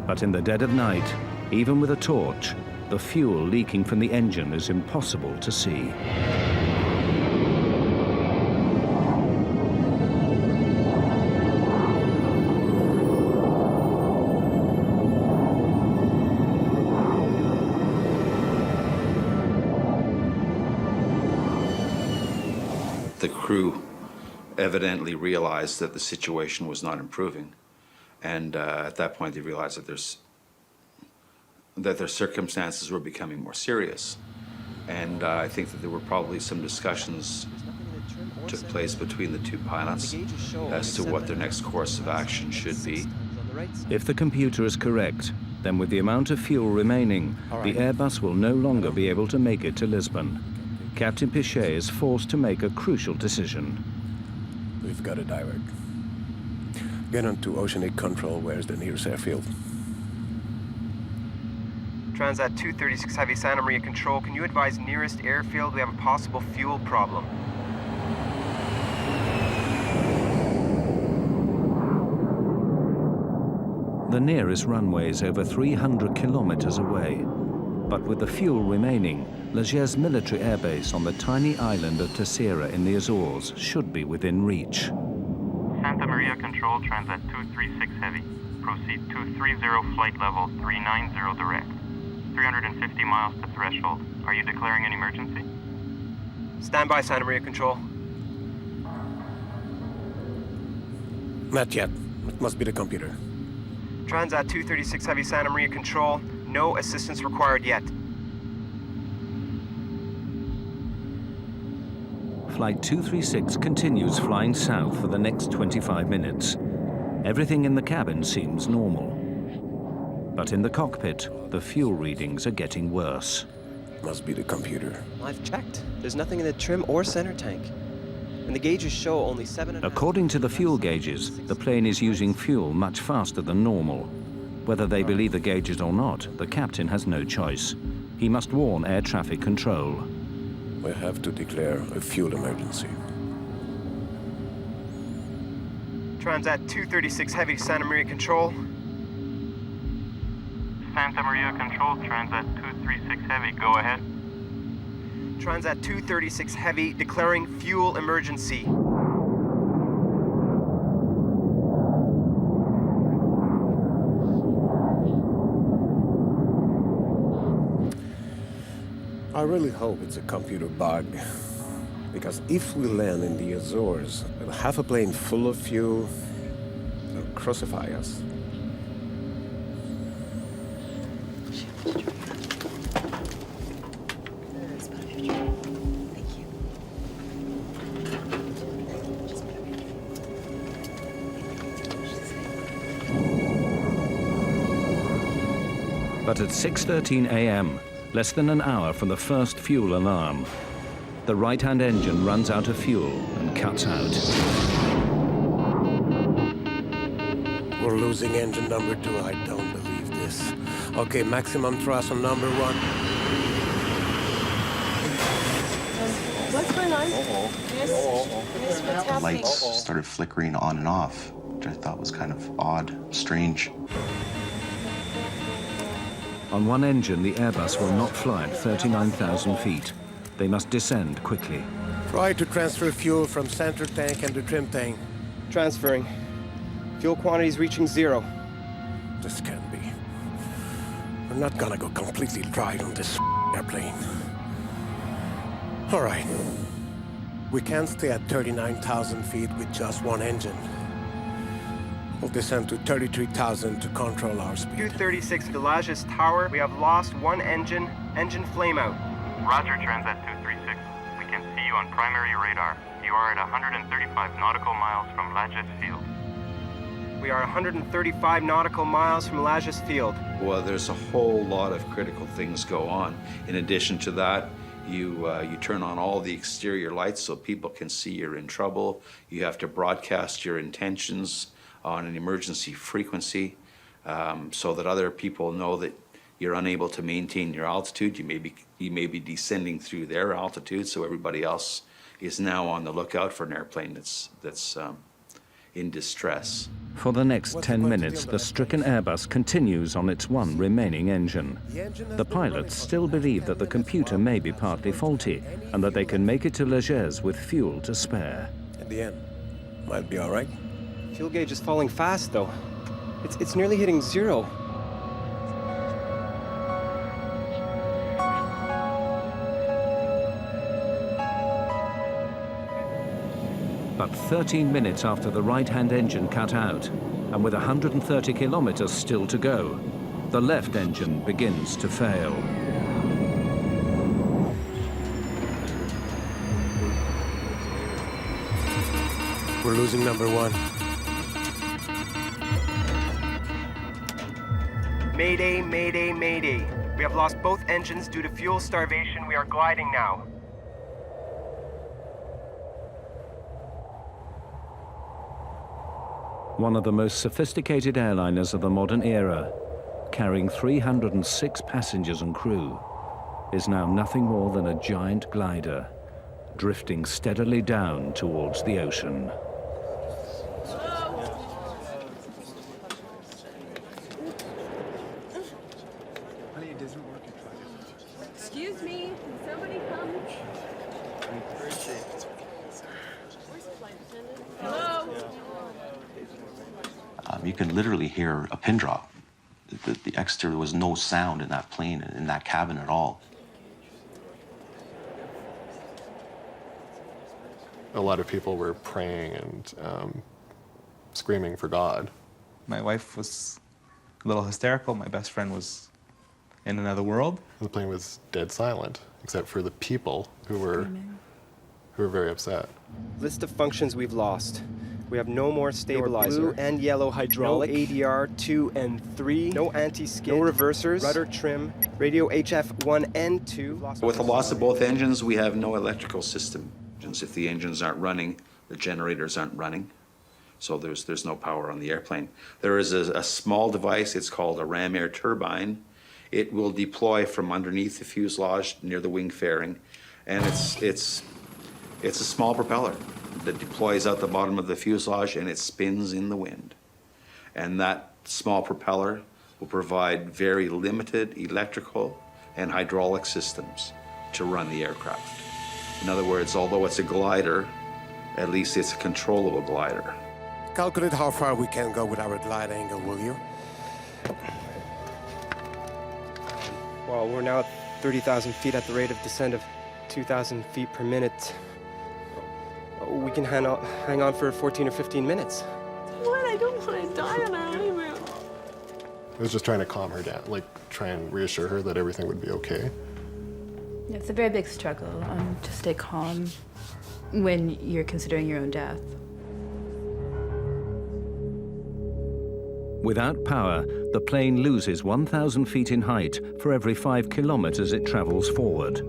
But in the dead of night, even with a torch, the fuel leaking from the engine is impossible to see. The crew evidently realized that the situation was not improving, and at that point they realized that their circumstances were becoming more serious. And I think that there were probably some discussions took place between the two pilots as to what their next course of action should be. If the computer is correct, then with the amount of fuel remaining, the Airbus will no longer be able to make it to Lisbon. Captain Pichet is forced to make a crucial decision. We've got to divert. Get on to Oceanic Control. Where's the nearest airfield? Transat 236 Heavy, Santa Maria Control. Can you advise nearest airfield? We have a possible fuel problem. The nearest runway is over 300 kilometers away. But with the fuel remaining, Legez military airbase on the tiny island of Terceira in the Azores should be within reach. Santa Maria Control, Transat 236 Heavy. Proceed 230 flight level 390 direct. 350 miles to threshold. Are you declaring an emergency? Stand by, Santa Maria Control. Not yet. It must be the computer. Transat 236 Heavy, Santa Maria Control. No assistance required yet. Flight 236 continues flying south for the next 25 minutes. Everything in the cabin seems normal. But in the cockpit, the fuel readings are getting worse. Must be the computer. I've checked. There's nothing in the trim or center tank. And the gauges show only 7.5. According to the fuel gauges, the plane is using fuel much faster than normal. Whether they believe the gauges or not, the captain has no choice. He must warn air traffic control. We have to declare a fuel emergency. Transat 236 Heavy, Santa Maria Control. Santa Maria Control, Transat 236 Heavy, go ahead. Transat 236 Heavy, declaring fuel emergency. I really hope it's a computer bug. Because if we land in the Azores, with half a plane full of fuel, they'll crucify us. But at 6:13 a.m., less than an hour from the first fuel alarm, The right-hand engine runs out of fuel and cuts out. We're losing engine number 2. I don't believe this. Okay, maximum thrust on number 1. What's going on? What's The happening? lights started flickering on and off, which I thought was kind of odd, strange. On one engine, the Airbus will not fly at 39,000 feet. They must descend quickly. Try to transfer fuel from center tank and the trim tank. Transferring. Fuel quantities reaching 0. This can't be. We're not gonna go completely dry on this airplane. All right. We can't stay at 39,000 feet with just one engine. We'll descend to 33,000 to control our speed. 236 Villages Tower. We have lost one engine. Engine flame out. Roger, Transat 236. We can see you on primary radar. You are at 135 nautical miles from Lajes Field. We are 135 nautical miles from Lajes Field. Well, there's a whole lot of critical things go on. In addition to that, you turn on all the exterior lights so people can see you're in trouble. You have to broadcast your intentions on an emergency frequency so that other people know that you're unable to maintain your altitude. You may be descending through their altitude, so everybody else is now on the lookout for an airplane that's in distress. For the next 10 minutes, the stricken Airbus continues on its one remaining engine. The pilots still believe that the computer may be partly faulty and that they can make it to Lajes with fuel to spare. At the end, might be all right. Fuel gauge is falling fast, though. It's nearly hitting 0. But 13 minutes after the right-hand engine cut out, and with 130 kilometers still to go, the left engine begins to fail. We're losing number 1. Mayday, mayday, mayday. We have lost both engines due to fuel starvation. We are gliding now. One of the most sophisticated airliners of the modern era, carrying 306 passengers and crew, is now nothing more than a giant glider, drifting steadily down towards the ocean. Excuse me, can somebody come? Where's the flight attendant? Hello? You could literally hear a pin drop. The exterior, there was no sound in that plane, in that cabin at all. A lot of people were praying and screaming for God. My wife was a little hysterical. My best friend was in another world. The plane was dead silent, except for the people who were very upset. List of functions we've lost. We have no more stabilizer. Blue and yellow hydraulic. No ADR 2 and 3. No anti-skid. No reversers. Rudder trim. Radio HF 1 and 2. With the loss of both engines, we have no electrical system. If the engines aren't running, the generators aren't running. So there's no power on the airplane. There is a small device, it's called a ram air turbine. It will deploy from underneath the fuselage near the wing fairing. And it's a small propeller that deploys out the bottom of the fuselage and it spins in the wind. And that small propeller will provide very limited electrical and hydraulic systems to run the aircraft. In other words, although it's a glider, at least it's a controllable glider. Calculate how far we can go with our glide angle, will you? Well, we're now at 30,000 feet at the rate of descent of 2,000 feet per minute. We can hang on for 14 or 15 minutes. What? I don't want to die on our honeymoon. I was just trying to calm her down, like try and reassure her that everything would be okay. Yeah, it's a very big struggle to stay calm when you're considering your own death. Without power, the plane loses 1,000 feet in height for every 5 kilometers it travels forward.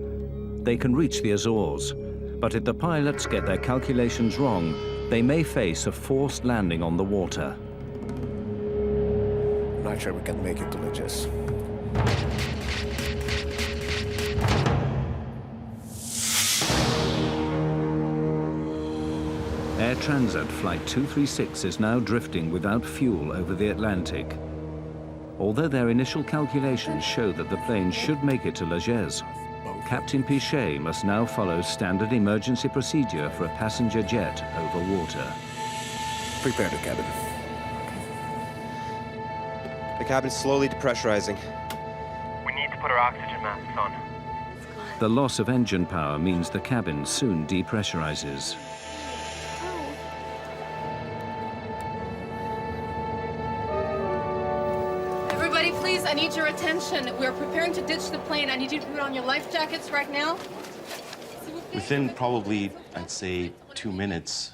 They can reach the Azores, But if the pilots get their calculations wrong, they may face a forced landing on the water. Not sure we can make it to Leges. Air Transat Flight 236 is now drifting without fuel over the Atlantic. Although their initial calculations show that the plane should make it to Leges, Captain Pichet must now follow standard emergency procedure for a passenger jet over water. Prepare the cabin. The cabin's slowly depressurizing. We need to put our oxygen masks on. The loss of engine power means the cabin soon depressurizes. Everybody, please, I need your attention. We're preparing to ditch the plane. I need you to put on your life jackets right now. Within probably, I'd say, 2 minutes,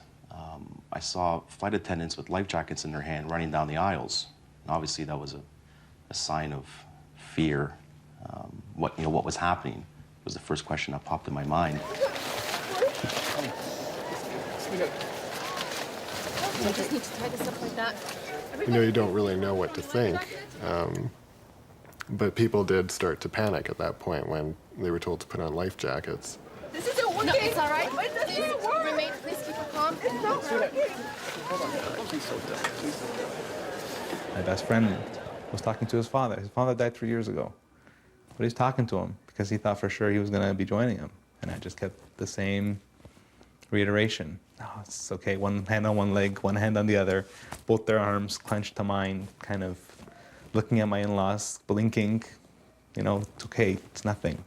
I saw flight attendants with life jackets in their hand running down the aisles. And obviously, that was a sign of fear. What was happening was the first question that popped in my mind. I just need to tie this up like that. You don't really know what to think. But people did start to panic at that point when they were told to put on life jackets. This isn't working. No, it's all right. Roommate, please keep her calm. It's not working. My best friend was talking to his father. His father died 3 years ago. But he's talking to him because he thought for sure he was going to be joining him. And I just kept the same reiteration. No, it's okay. One hand on one leg, one hand on the other, both their arms clenched to mine, kind of looking at my in-laws, blinking. It's okay, it's nothing.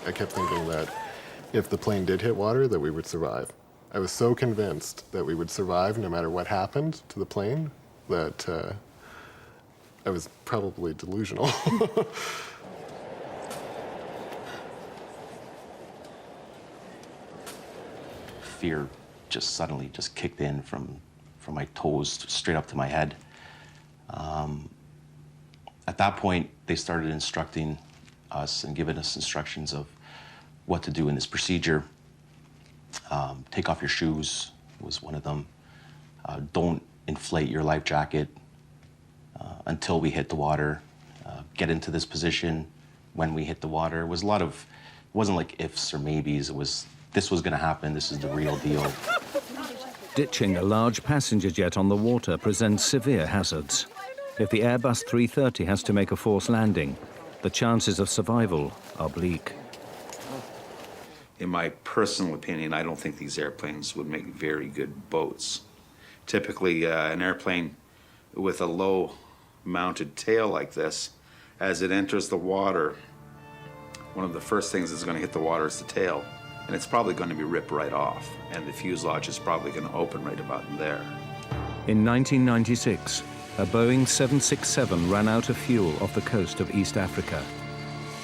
I kept thinking that if the plane did hit water, that we would survive. I was so convinced that we would survive no matter what happened to the plane that I was probably delusional. Fear just suddenly just kicked in from my toes straight up to my head. At that point, they started instructing us and giving us instructions of what to do in this procedure. Take off your shoes was one of them. Don't inflate your life jacket until we hit the water. Get into this position when we hit the water. It was it wasn't like ifs or maybes. This was going to happen. This is the real deal. Ditching a large passenger jet on the water presents severe hazards. If the Airbus 330 has to make a forced landing, the chances of survival are bleak. In my personal opinion, I don't think these airplanes would make very good boats. Typically, an airplane with a low-mounted tail like this, as it enters the water, one of the first things that's going to hit the water is the tail. And it's probably going to be ripped right off, and the fuselage is probably going to open right about there. In 1996, a Boeing 767 ran out of fuel off the coast of East Africa.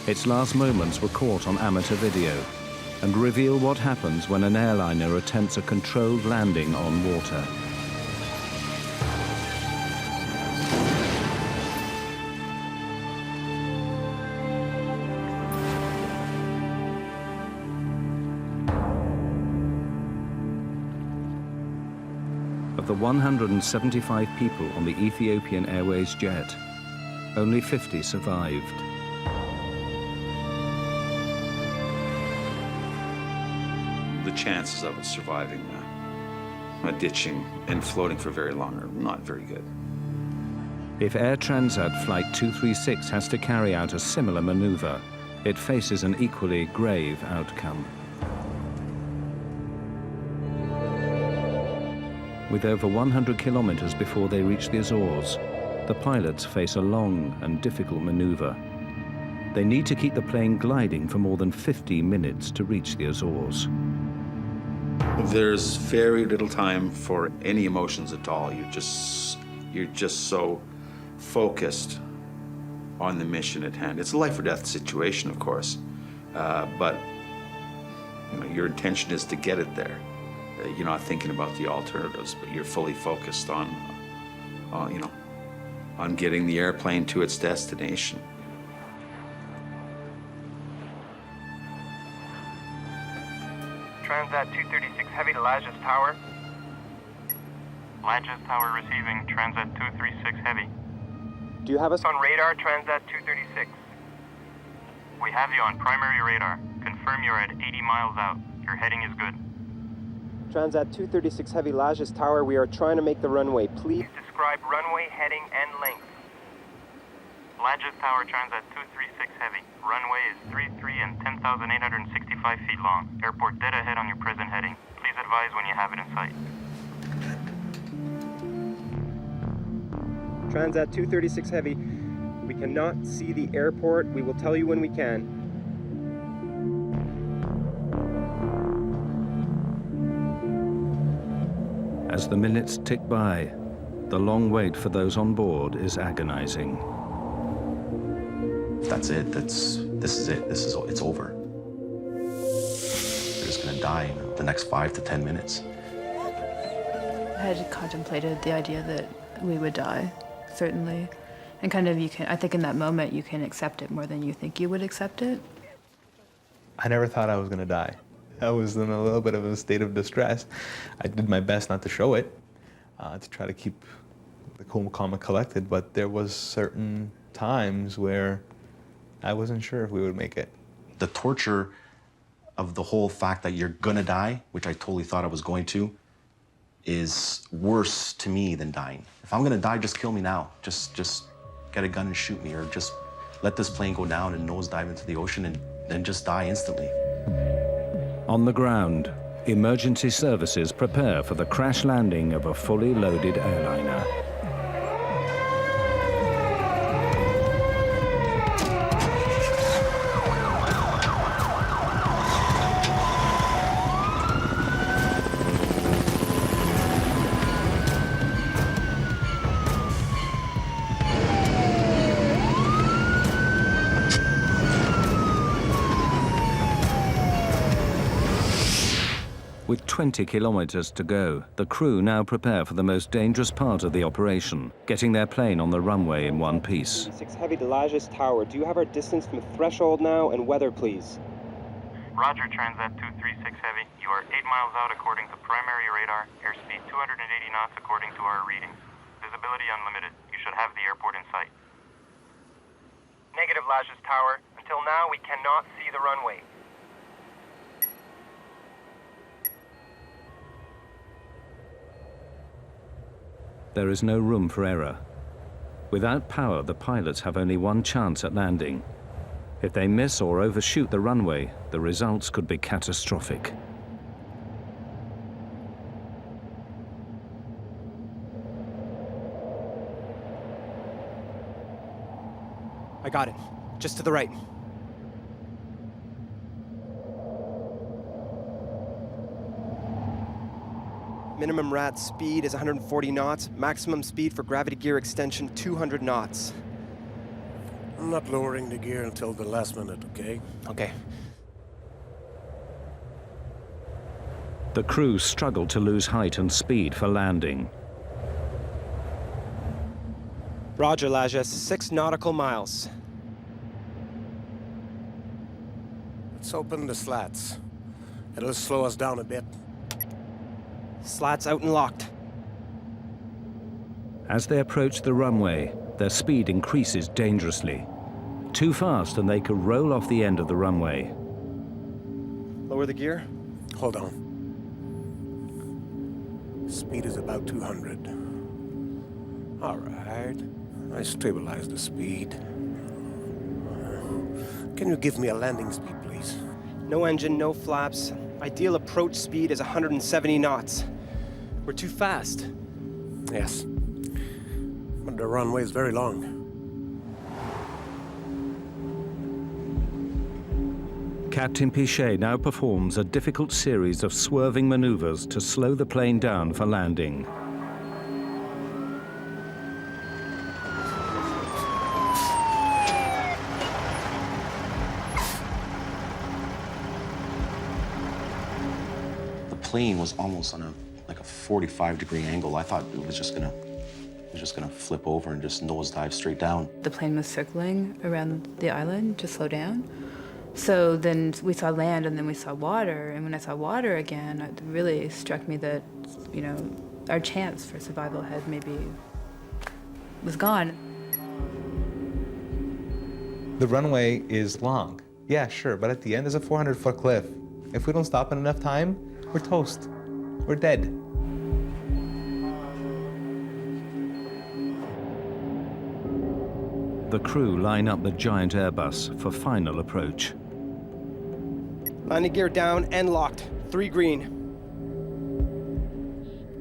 Its last moments were caught on amateur video and reveal what happens when an airliner attempts a controlled landing on water. Of the 175 people on the Ethiopian Airways jet, only 50 survived. The chances of it surviving a ditching and floating for very long are not very good. If Air Transat Flight 236 has to carry out a similar maneuver, it faces an equally grave outcome. With over 100 kilometers before they reach the Azores, the pilots face a long and difficult maneuver. They need to keep the plane gliding for more than 50 minutes to reach the Azores. There's very little time for any emotions at all. You're just so focused on the mission at hand. It's a life or death situation, of course, but your intention is to get it there. You're not thinking about the alternatives, but you're fully focused on getting the airplane to its destination. Transat 236 Heavy to Lajes Tower. Lajes Tower receiving, Transat 236 Heavy. Do you have us On radar, Transat 236. We have you on primary radar. Confirm you're at 80 miles out. Your heading is good. Transat 236 Heavy Lajes Tower, we are trying to make the runway. Please Describe runway, heading, and length. Lajes Tower, Transat 236 Heavy. Runway is 33 and 10,865 feet long. Airport dead ahead on your present heading. Please advise when you have it in sight. Transat 236 Heavy, we cannot see the airport. We will tell you when we can. As the minutes tick by, the long wait for those on board is agonizing. That's it. This is it. It's over. They're just gonna die in the next 5 to 10 minutes. I had contemplated the idea that we would die, certainly. And kind of I think in that moment you can accept it more than you think you would accept it. I never thought I was going to die. I was in a little bit of a state of distress. I did my best not to show it, to try to keep the cool, calm, and collected, but there was certain times where I wasn't sure if we would make it. The torture of the whole fact that you're gonna die, which I totally thought I was going to, is worse to me than dying. If I'm gonna die, just kill me now. Just get a gun and shoot me, or just let this plane go down and nosedive into the ocean and then just die instantly. On the ground, emergency services prepare for the crash landing of a fully loaded airliner. With 20 kilometers to go, the crew now prepare for the most dangerous part of the operation, getting their plane on the runway in one piece. 236 Heavy to Lajes Tower. Do you have our distance from threshold now and weather, please? Roger, Transat 236 Heavy. You are 8 miles out according to primary radar. Airspeed 280 knots according to our readings. Visibility unlimited. You should have the airport in sight. Negative, Lajes Tower. Until now, we cannot see the runway. There is no room for error. Without power, the pilots have only one chance at landing. If they miss or overshoot the runway, the results could be catastrophic. I got it. Just to the right. Minimum RAT speed is 140 knots. Maximum speed for gravity gear extension, 200 knots. I'm not lowering the gear until the last minute, okay? Okay. The crew struggle to lose height and speed for landing. Roger, Lajes. 6 nautical miles. Let's open the slats. It'll slow us down a bit. Slats out and locked. As they approach the runway, their speed increases dangerously. Too fast and they could roll off the end of the runway. Lower the gear. Hold on. Speed is about 200. All right. I stabilize the speed. Can you give me a landing speed, please? No engine, no flaps. Ideal approach speed is 170 knots. We're too fast. Yes. But the runway is very long. Captain Pichet now performs a difficult series of swerving maneuvers to slow the plane down for landing. The plane was almost on a 45-degree angle. I thought it was just gonna flip over and just nosedive straight down. The plane was circling around the island to slow down. So then we saw land and then we saw water. And when I saw water again, it really struck me that, you know, our chance for survival had maybe was gone. The runway is long. Yeah, sure, but at the end there's a 400-foot cliff. If we don't stop in enough time, we're toast. We're dead. The crew line up the giant Airbus for final approach. Landing gear down and locked. 3 green.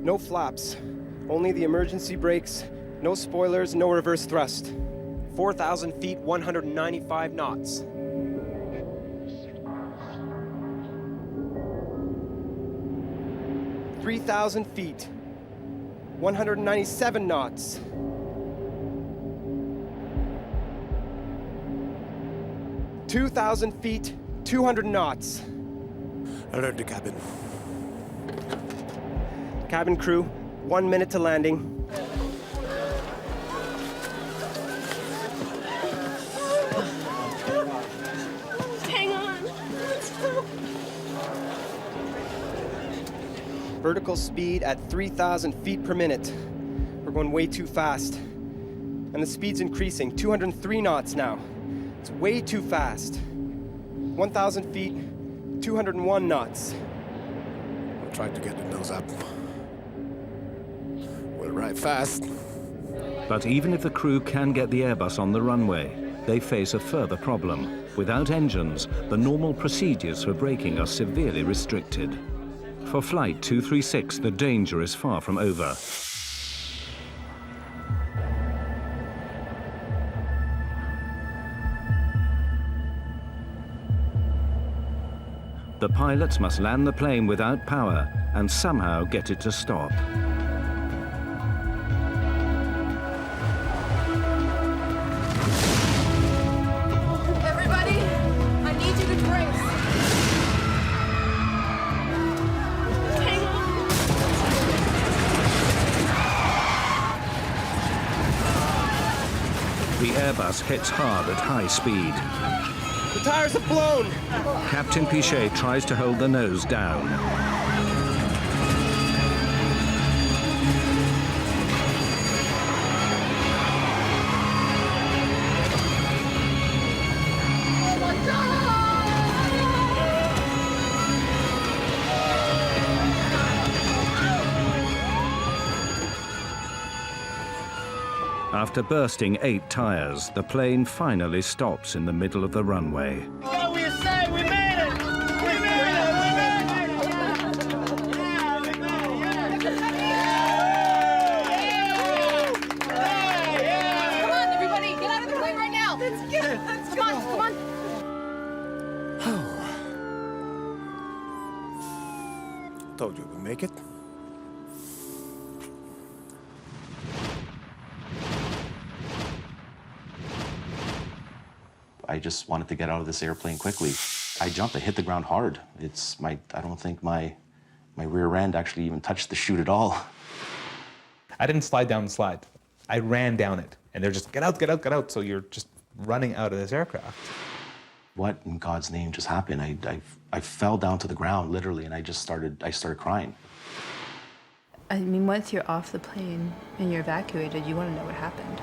No flaps. Only the emergency brakes. No spoilers, no reverse thrust. 4,000 feet, 195 knots. "3,000 feet, 197 knots. "2,000 feet, 200 knots. Alert the cabin. Cabin crew, 1 minute to landing. Hang on. Let's go. Vertical speed at 3,000 feet per minute. We're going way too fast. And the speed's increasing, 203 knots now. It's way too fast. 1,000 feet, 201 knots. I'll try to get the nose up. We'll ride fast. But even if the crew can get the Airbus on the runway, they face a further problem. Without engines, the normal procedures for braking are severely restricted. For Flight 236, the danger is far from over. The pilots must land the plane without power and somehow get it to stop. Everybody, I need you to brace. Hang on. The Airbus hits hard at high speed. The tires have blown! Captain Pichet tries to hold the nose down. Oh my God! After bursting 8 tires, the plane finally stops in the middle of the runway. What we say? We made it! We made it! We made it! Come on, everybody, get out of the plane right now. Let's go! Come on, come on. Told you we'd make it. I just wanted to get out of this airplane quickly. I jumped, I hit the ground hard. I don't think my rear end actually even touched the chute at all. I didn't slide down the slide. I ran down it. And they're just, get out, get out, get out. So you're just running out of this aircraft. What in God's name just happened? I fell down to the ground, literally, and I started crying. I mean, once you're off the plane and you're evacuated, you want to know what happened.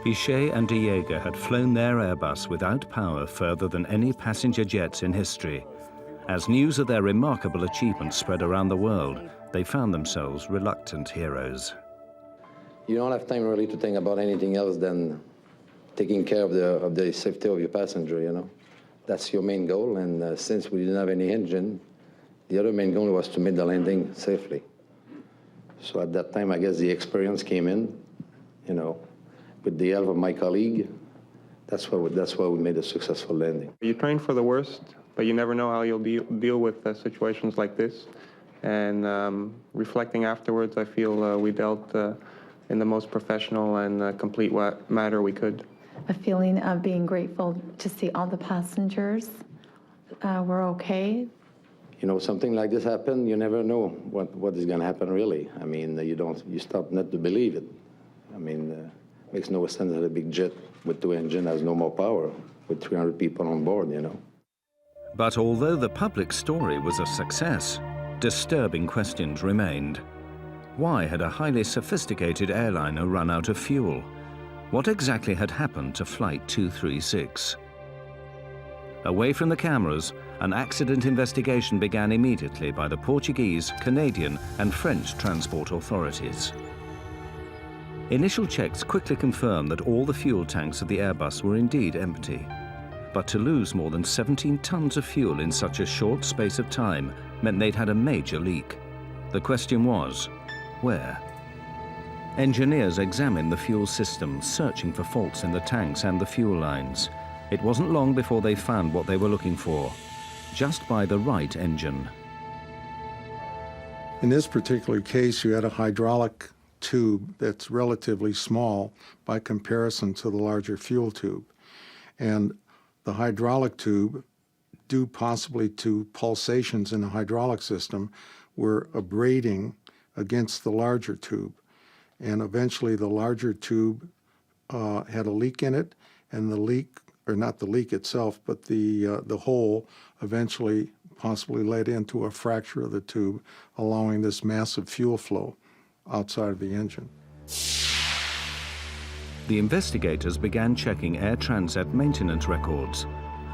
Pichet and de Jager had flown their Airbus without power further than any passenger jets in history. As news of their remarkable achievements spread around the world, they found themselves reluctant heroes. You don't have time really to think about anything else than taking care of the safety of your passenger, you know. That's your main goal, and since we didn't have any engine, the other main goal was to make the landing safely. So at that time, I guess the experience came in, you know. With the help of my colleague, that's why we made a successful landing. You train for the worst, but you never know how you'll deal with situations like this. And reflecting afterwards, I feel we dealt in the most professional and complete manner we could. A feeling of being grateful to see all the passengers were okay. You know, something like this happen, you never know what is going to happen really. I mean, you start not to believe it. I mean, Makes no sense that a big jet with 2 engines has no more power with 300 people on board, you know. But although the public story was a success, disturbing questions remained. Why had a highly sophisticated airliner run out of fuel? What exactly had happened to Flight 236? Away from the cameras, an accident investigation began immediately by the Portuguese, Canadian, and French transport authorities. Initial checks quickly confirmed that all the fuel tanks of the Airbus were indeed empty. But to lose more than 17 tons of fuel in such a short space of time meant they'd had a major leak. The question was, where? Engineers examined the fuel system, searching for faults in the tanks and the fuel lines. It wasn't long before they found what they were looking for, just by the right engine. In this particular case, you had a hydraulic tube that's relatively small by comparison to the larger fuel tube. And the hydraulic tube, due possibly to pulsations in the hydraulic system, were abrading against the larger tube. And eventually the larger tube had a leak in it, and the leak, or not the leak itself, but the hole eventually possibly led into a fracture of the tube, allowing this massive fuel flow outside of the engine. The investigators began checking Air Transat maintenance records.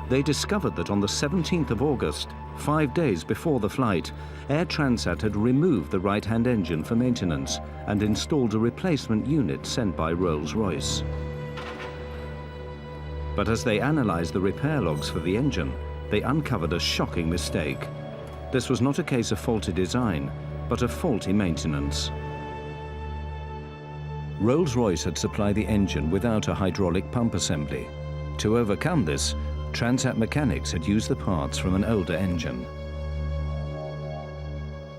They discovered that on the 17th of August, 5 days before the flight, Air Transat had removed the right-hand engine for maintenance and installed a replacement unit sent by Rolls-Royce. But as they analyzed the repair logs for the engine, they uncovered a shocking mistake. This was not a case of faulty design, but of faulty maintenance. Rolls-Royce had supplied the engine without a hydraulic pump assembly. To overcome this, Transat mechanics had used the parts from an older engine.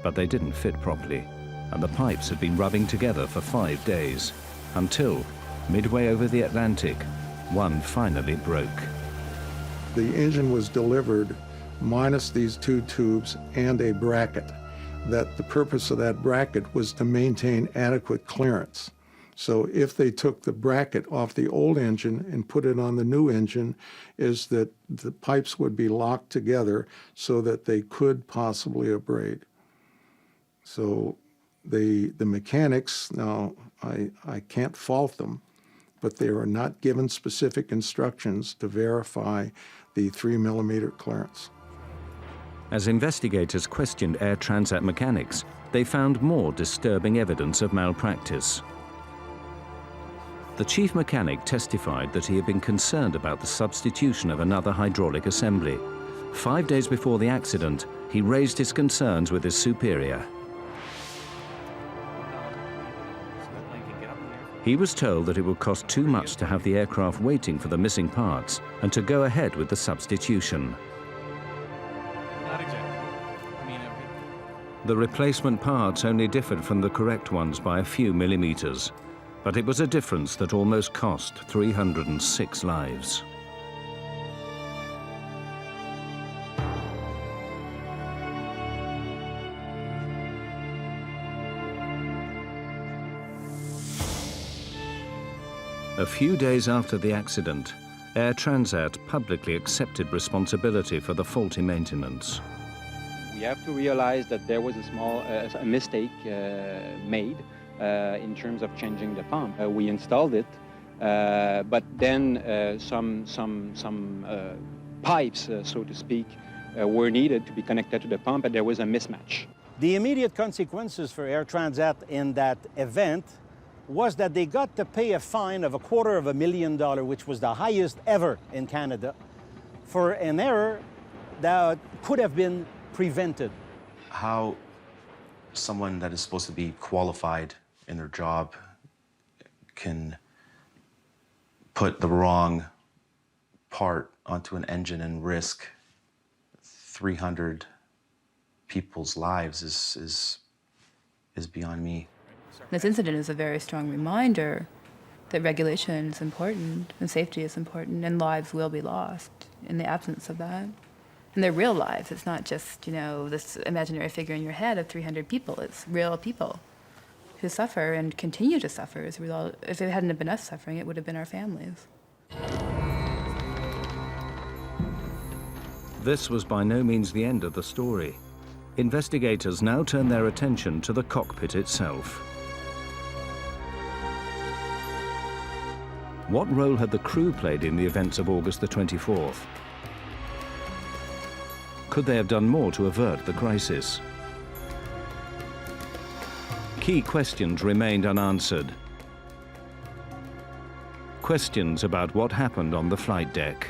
But they didn't fit properly, and the pipes had been rubbing together for 5 days, until, midway over the Atlantic, one finally broke. The engine was delivered minus these 2 tubes and a bracket. That the purpose of that bracket was to maintain adequate clearance. So if they took the bracket off the old engine and put it on the new engine, is that the pipes would be locked together so that they could possibly abrade. So the mechanics, now I can't fault them, but they were not given specific instructions to verify the 3mm clearance. As investigators questioned Air Transat mechanics, they found more disturbing evidence of malpractice. The chief mechanic testified that he had been concerned about the substitution of another hydraulic assembly. 5 days before the accident, he raised his concerns with his superior. He was told that it would cost too much to have the aircraft waiting for the missing parts and to go ahead with the substitution. The replacement parts only differed from the correct ones by a few millimeters, but it was a difference that almost cost 306 lives. A few days after the accident, Air Transat publicly accepted responsibility for the faulty maintenance. We have to realize that there was a small mistake made in terms of changing the pump. We installed it, but then some pipes, so to speak, were needed to be connected to the pump, and there was a mismatch. The immediate consequences for Air Transat in that event was that they got to pay a fine of $250,000, which was the highest ever in Canada, for an error that could have been prevented. How someone that is supposed to be qualified in their job can put the wrong part onto an engine and risk 300 people's lives is beyond me. This incident is a very strong reminder that regulation is important and safety is important, and lives will be lost in the absence of that. And they're real lives. It's not just, this imaginary figure in your head of 300 people. It's real people to suffer and continue to suffer as a result. If it hadn't have been us suffering, it would have been our families. This was by no means the end of the story. Investigators now turn their attention to the cockpit itself. What role had the crew played in the events of August the 24th? Could they have done more to avert the crisis? Key questions remained unanswered. Questions about what happened on the flight deck.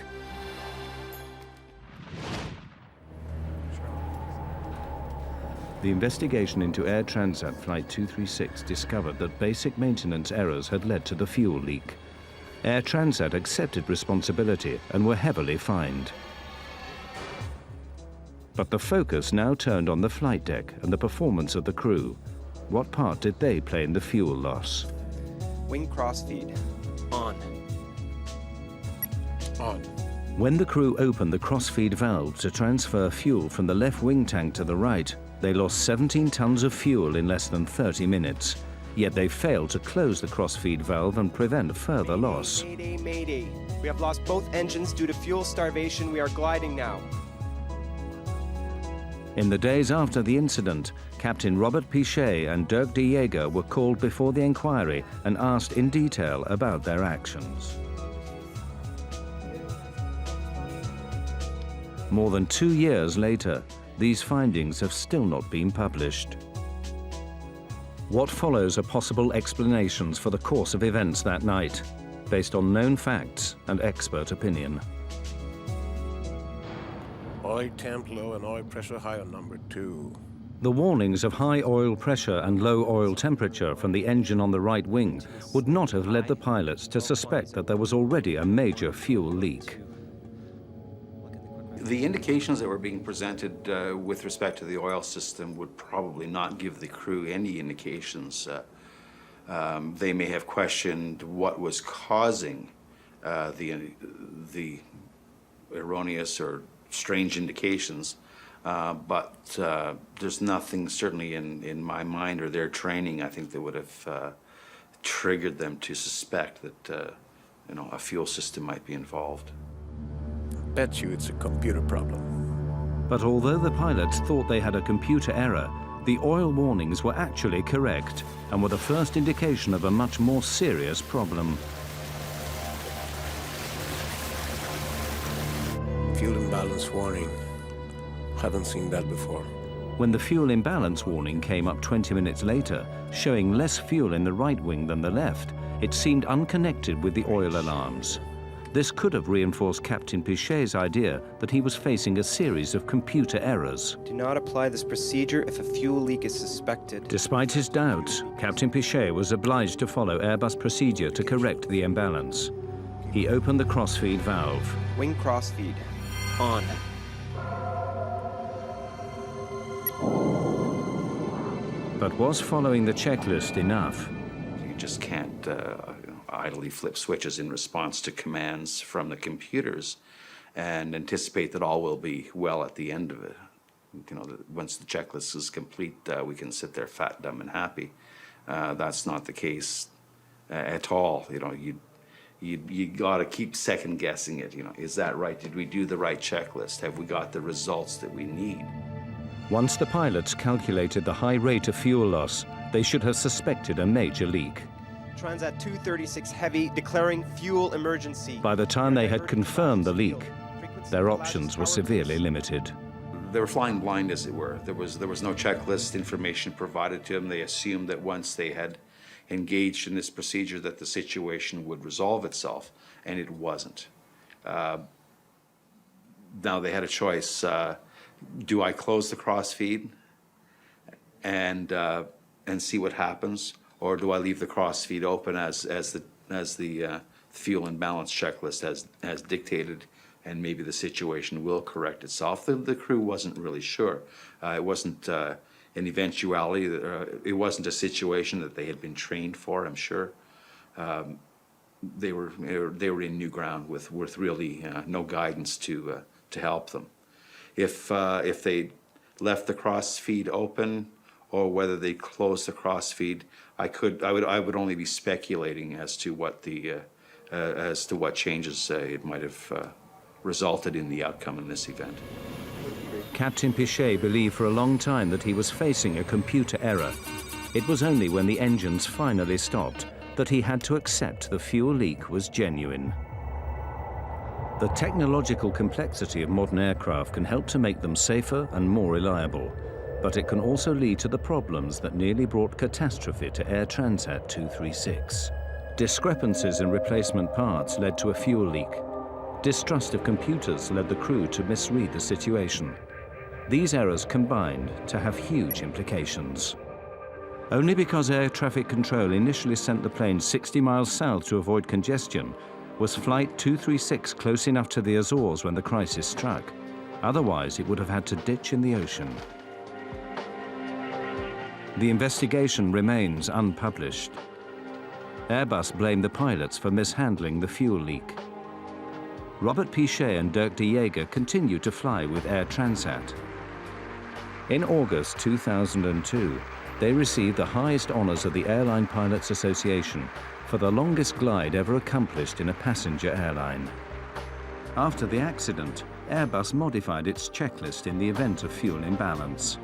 The investigation into Air Transat Flight 236 discovered that basic maintenance errors had led to the fuel leak. Air Transat accepted responsibility and were heavily fined. But the focus now turned on the flight deck and the performance of the crew. What part did they play in the fuel loss? Wing crossfeed. On. On. When the crew opened the crossfeed valve to transfer fuel from the left wing tank to the right, they lost 17 tons of fuel in less than 30 minutes. Yet they failed to close the crossfeed valve and prevent further loss. Mayday, mayday. We have lost both engines due to fuel starvation. We are gliding now. In the days after the incident, Captain Robert Pichet and Dirk de Jager were called before the inquiry and asked in detail about their actions. More than 2 years later, these findings have still not been published. What follows are possible explanations for the course of events that night, based on known facts and expert opinion. Oil temp low and oil pressure high on number 2. The warnings of high oil pressure and low oil temperature from the engine on the right wing would not have led the pilots to suspect that there was already a major fuel leak. The indications that were being presented with respect to the oil system would probably not give the crew any indications. They may have questioned what was causing the erroneous or strange indications, but there's nothing certainly in my mind or their training, I think, that would have triggered them to suspect that a fuel system might be involved. Bet you it's a computer problem. But although the pilots thought they had a computer error, the oil warnings were actually correct and were the first indication of a much more serious problem. Fuel imbalance warning. Haven't seen that before. When the fuel imbalance warning came up 20 minutes later, showing less fuel in the right wing than the left, it seemed unconnected with the oil alarms. This could have reinforced Captain Pichet's idea that he was facing a series of computer errors. Do not apply this procedure if a fuel leak is suspected. Despite his doubts, Captain Pichet was obliged to follow Airbus procedure to correct the imbalance. He opened the crossfeed valve. Wing crossfeed. On. But was following the checklist enough? You just can't idly flip switches in response to commands from the computers and anticipate that all will be well at the end of it. Once the checklist is complete, we can sit there fat, dumb, and happy. That's not the case at all. You got to keep second guessing it. Is that right? Did we do the right checklist? Have we got the results that we need? Once the pilots calculated the high rate of fuel loss, they should have suspected a major leak. Transat 236 Heavy declaring fuel emergency. By the time they had confirmed the leak, their options were severely limited. They were flying blind, as it were. There was no checklist information provided to them. They assumed that once they had engaged in this procedure that the situation would resolve itself, and it wasn't. Now they had a choice. Do I close the crossfeed and see what happens, or do I leave the crossfeed open as the fuel imbalance checklist has dictated, and maybe the situation will correct itself? The crew wasn't really sure. It wasn't an eventuality. It wasn't a situation that they had been trained for, I'm sure. They were in new ground with really no guidance to help them. If they left the crossfeed open or whether they closed the crossfeed, I would only be speculating as to what changes it might have resulted in the outcome in this event. Captain Pichet believed for a long time that he was facing a computer error. It was only when the engines finally stopped that he had to accept the fuel leak was genuine. The technological complexity of modern aircraft can help to make them safer and more reliable, but it can also lead to the problems that nearly brought catastrophe to Air Transat 236. Discrepancies in replacement parts led to a fuel leak. Distrust of computers led the crew to misread the situation. These errors combined to have huge implications. Only because air traffic control initially sent the plane 60 miles south to avoid congestion was Flight 236 close enough to the Azores when the crisis struck. Otherwise, it would have had to ditch in the ocean. The investigation remains unpublished. Airbus blamed the pilots for mishandling the fuel leak. Robert Pichet and Dirk de Jager continued to fly with Air Transat. In August 2002, they received the highest honors of the Airline Pilots Association for the longest glide ever accomplished in a passenger airline. After the accident, Airbus modified its checklist in the event of fuel imbalance.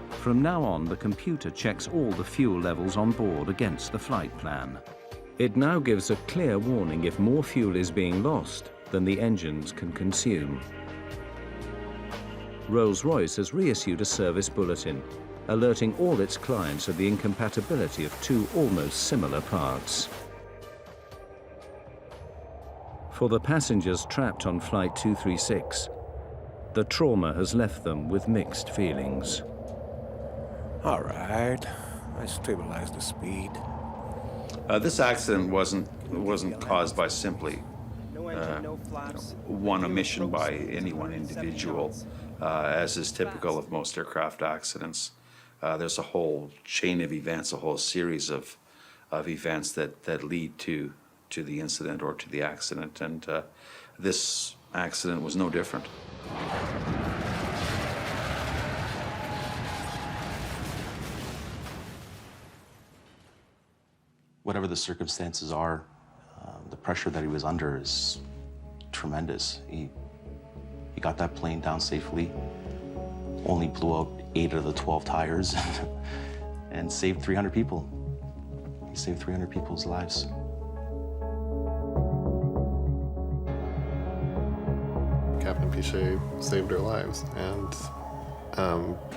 From now on, the computer checks all the fuel levels on board against the flight plan. It now gives a clear warning if more fuel is being lost than the engines can consume. Rolls-Royce has reissued a service bulletin, alerting all its clients of the incompatibility of two almost similar parts. For the passengers trapped on Flight 236, the trauma has left them with mixed feelings. All right, I stabilized the speed. This accident wasn't caused by simply one omission by any one individual, as is typical of most aircraft accidents. There's a whole chain of events, a whole series of events that lead to the incident or to the accident, and this accident was no different. Whatever the circumstances are, the pressure that he was under is tremendous. He got that plane down safely, only blew out 8 of the 12 tires, and saved 300 people. He saved 300 people's lives. Captain Pichet saved our lives, and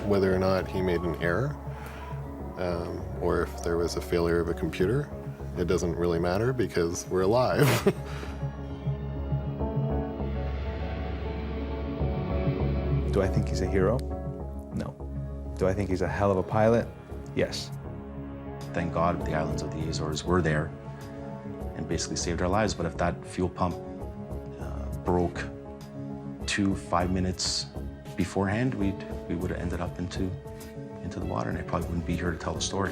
whether or not he made an error, or if there was a failure of a computer, it doesn't really matter because we're alive. Do I think he's a hero? No. Do I think he's a hell of a pilot? Yes. Thank God the islands of the Azores were there and basically saved our lives. But if that fuel pump broke 5 minutes beforehand, we would have ended up into the water, and I probably wouldn't be here to tell the story.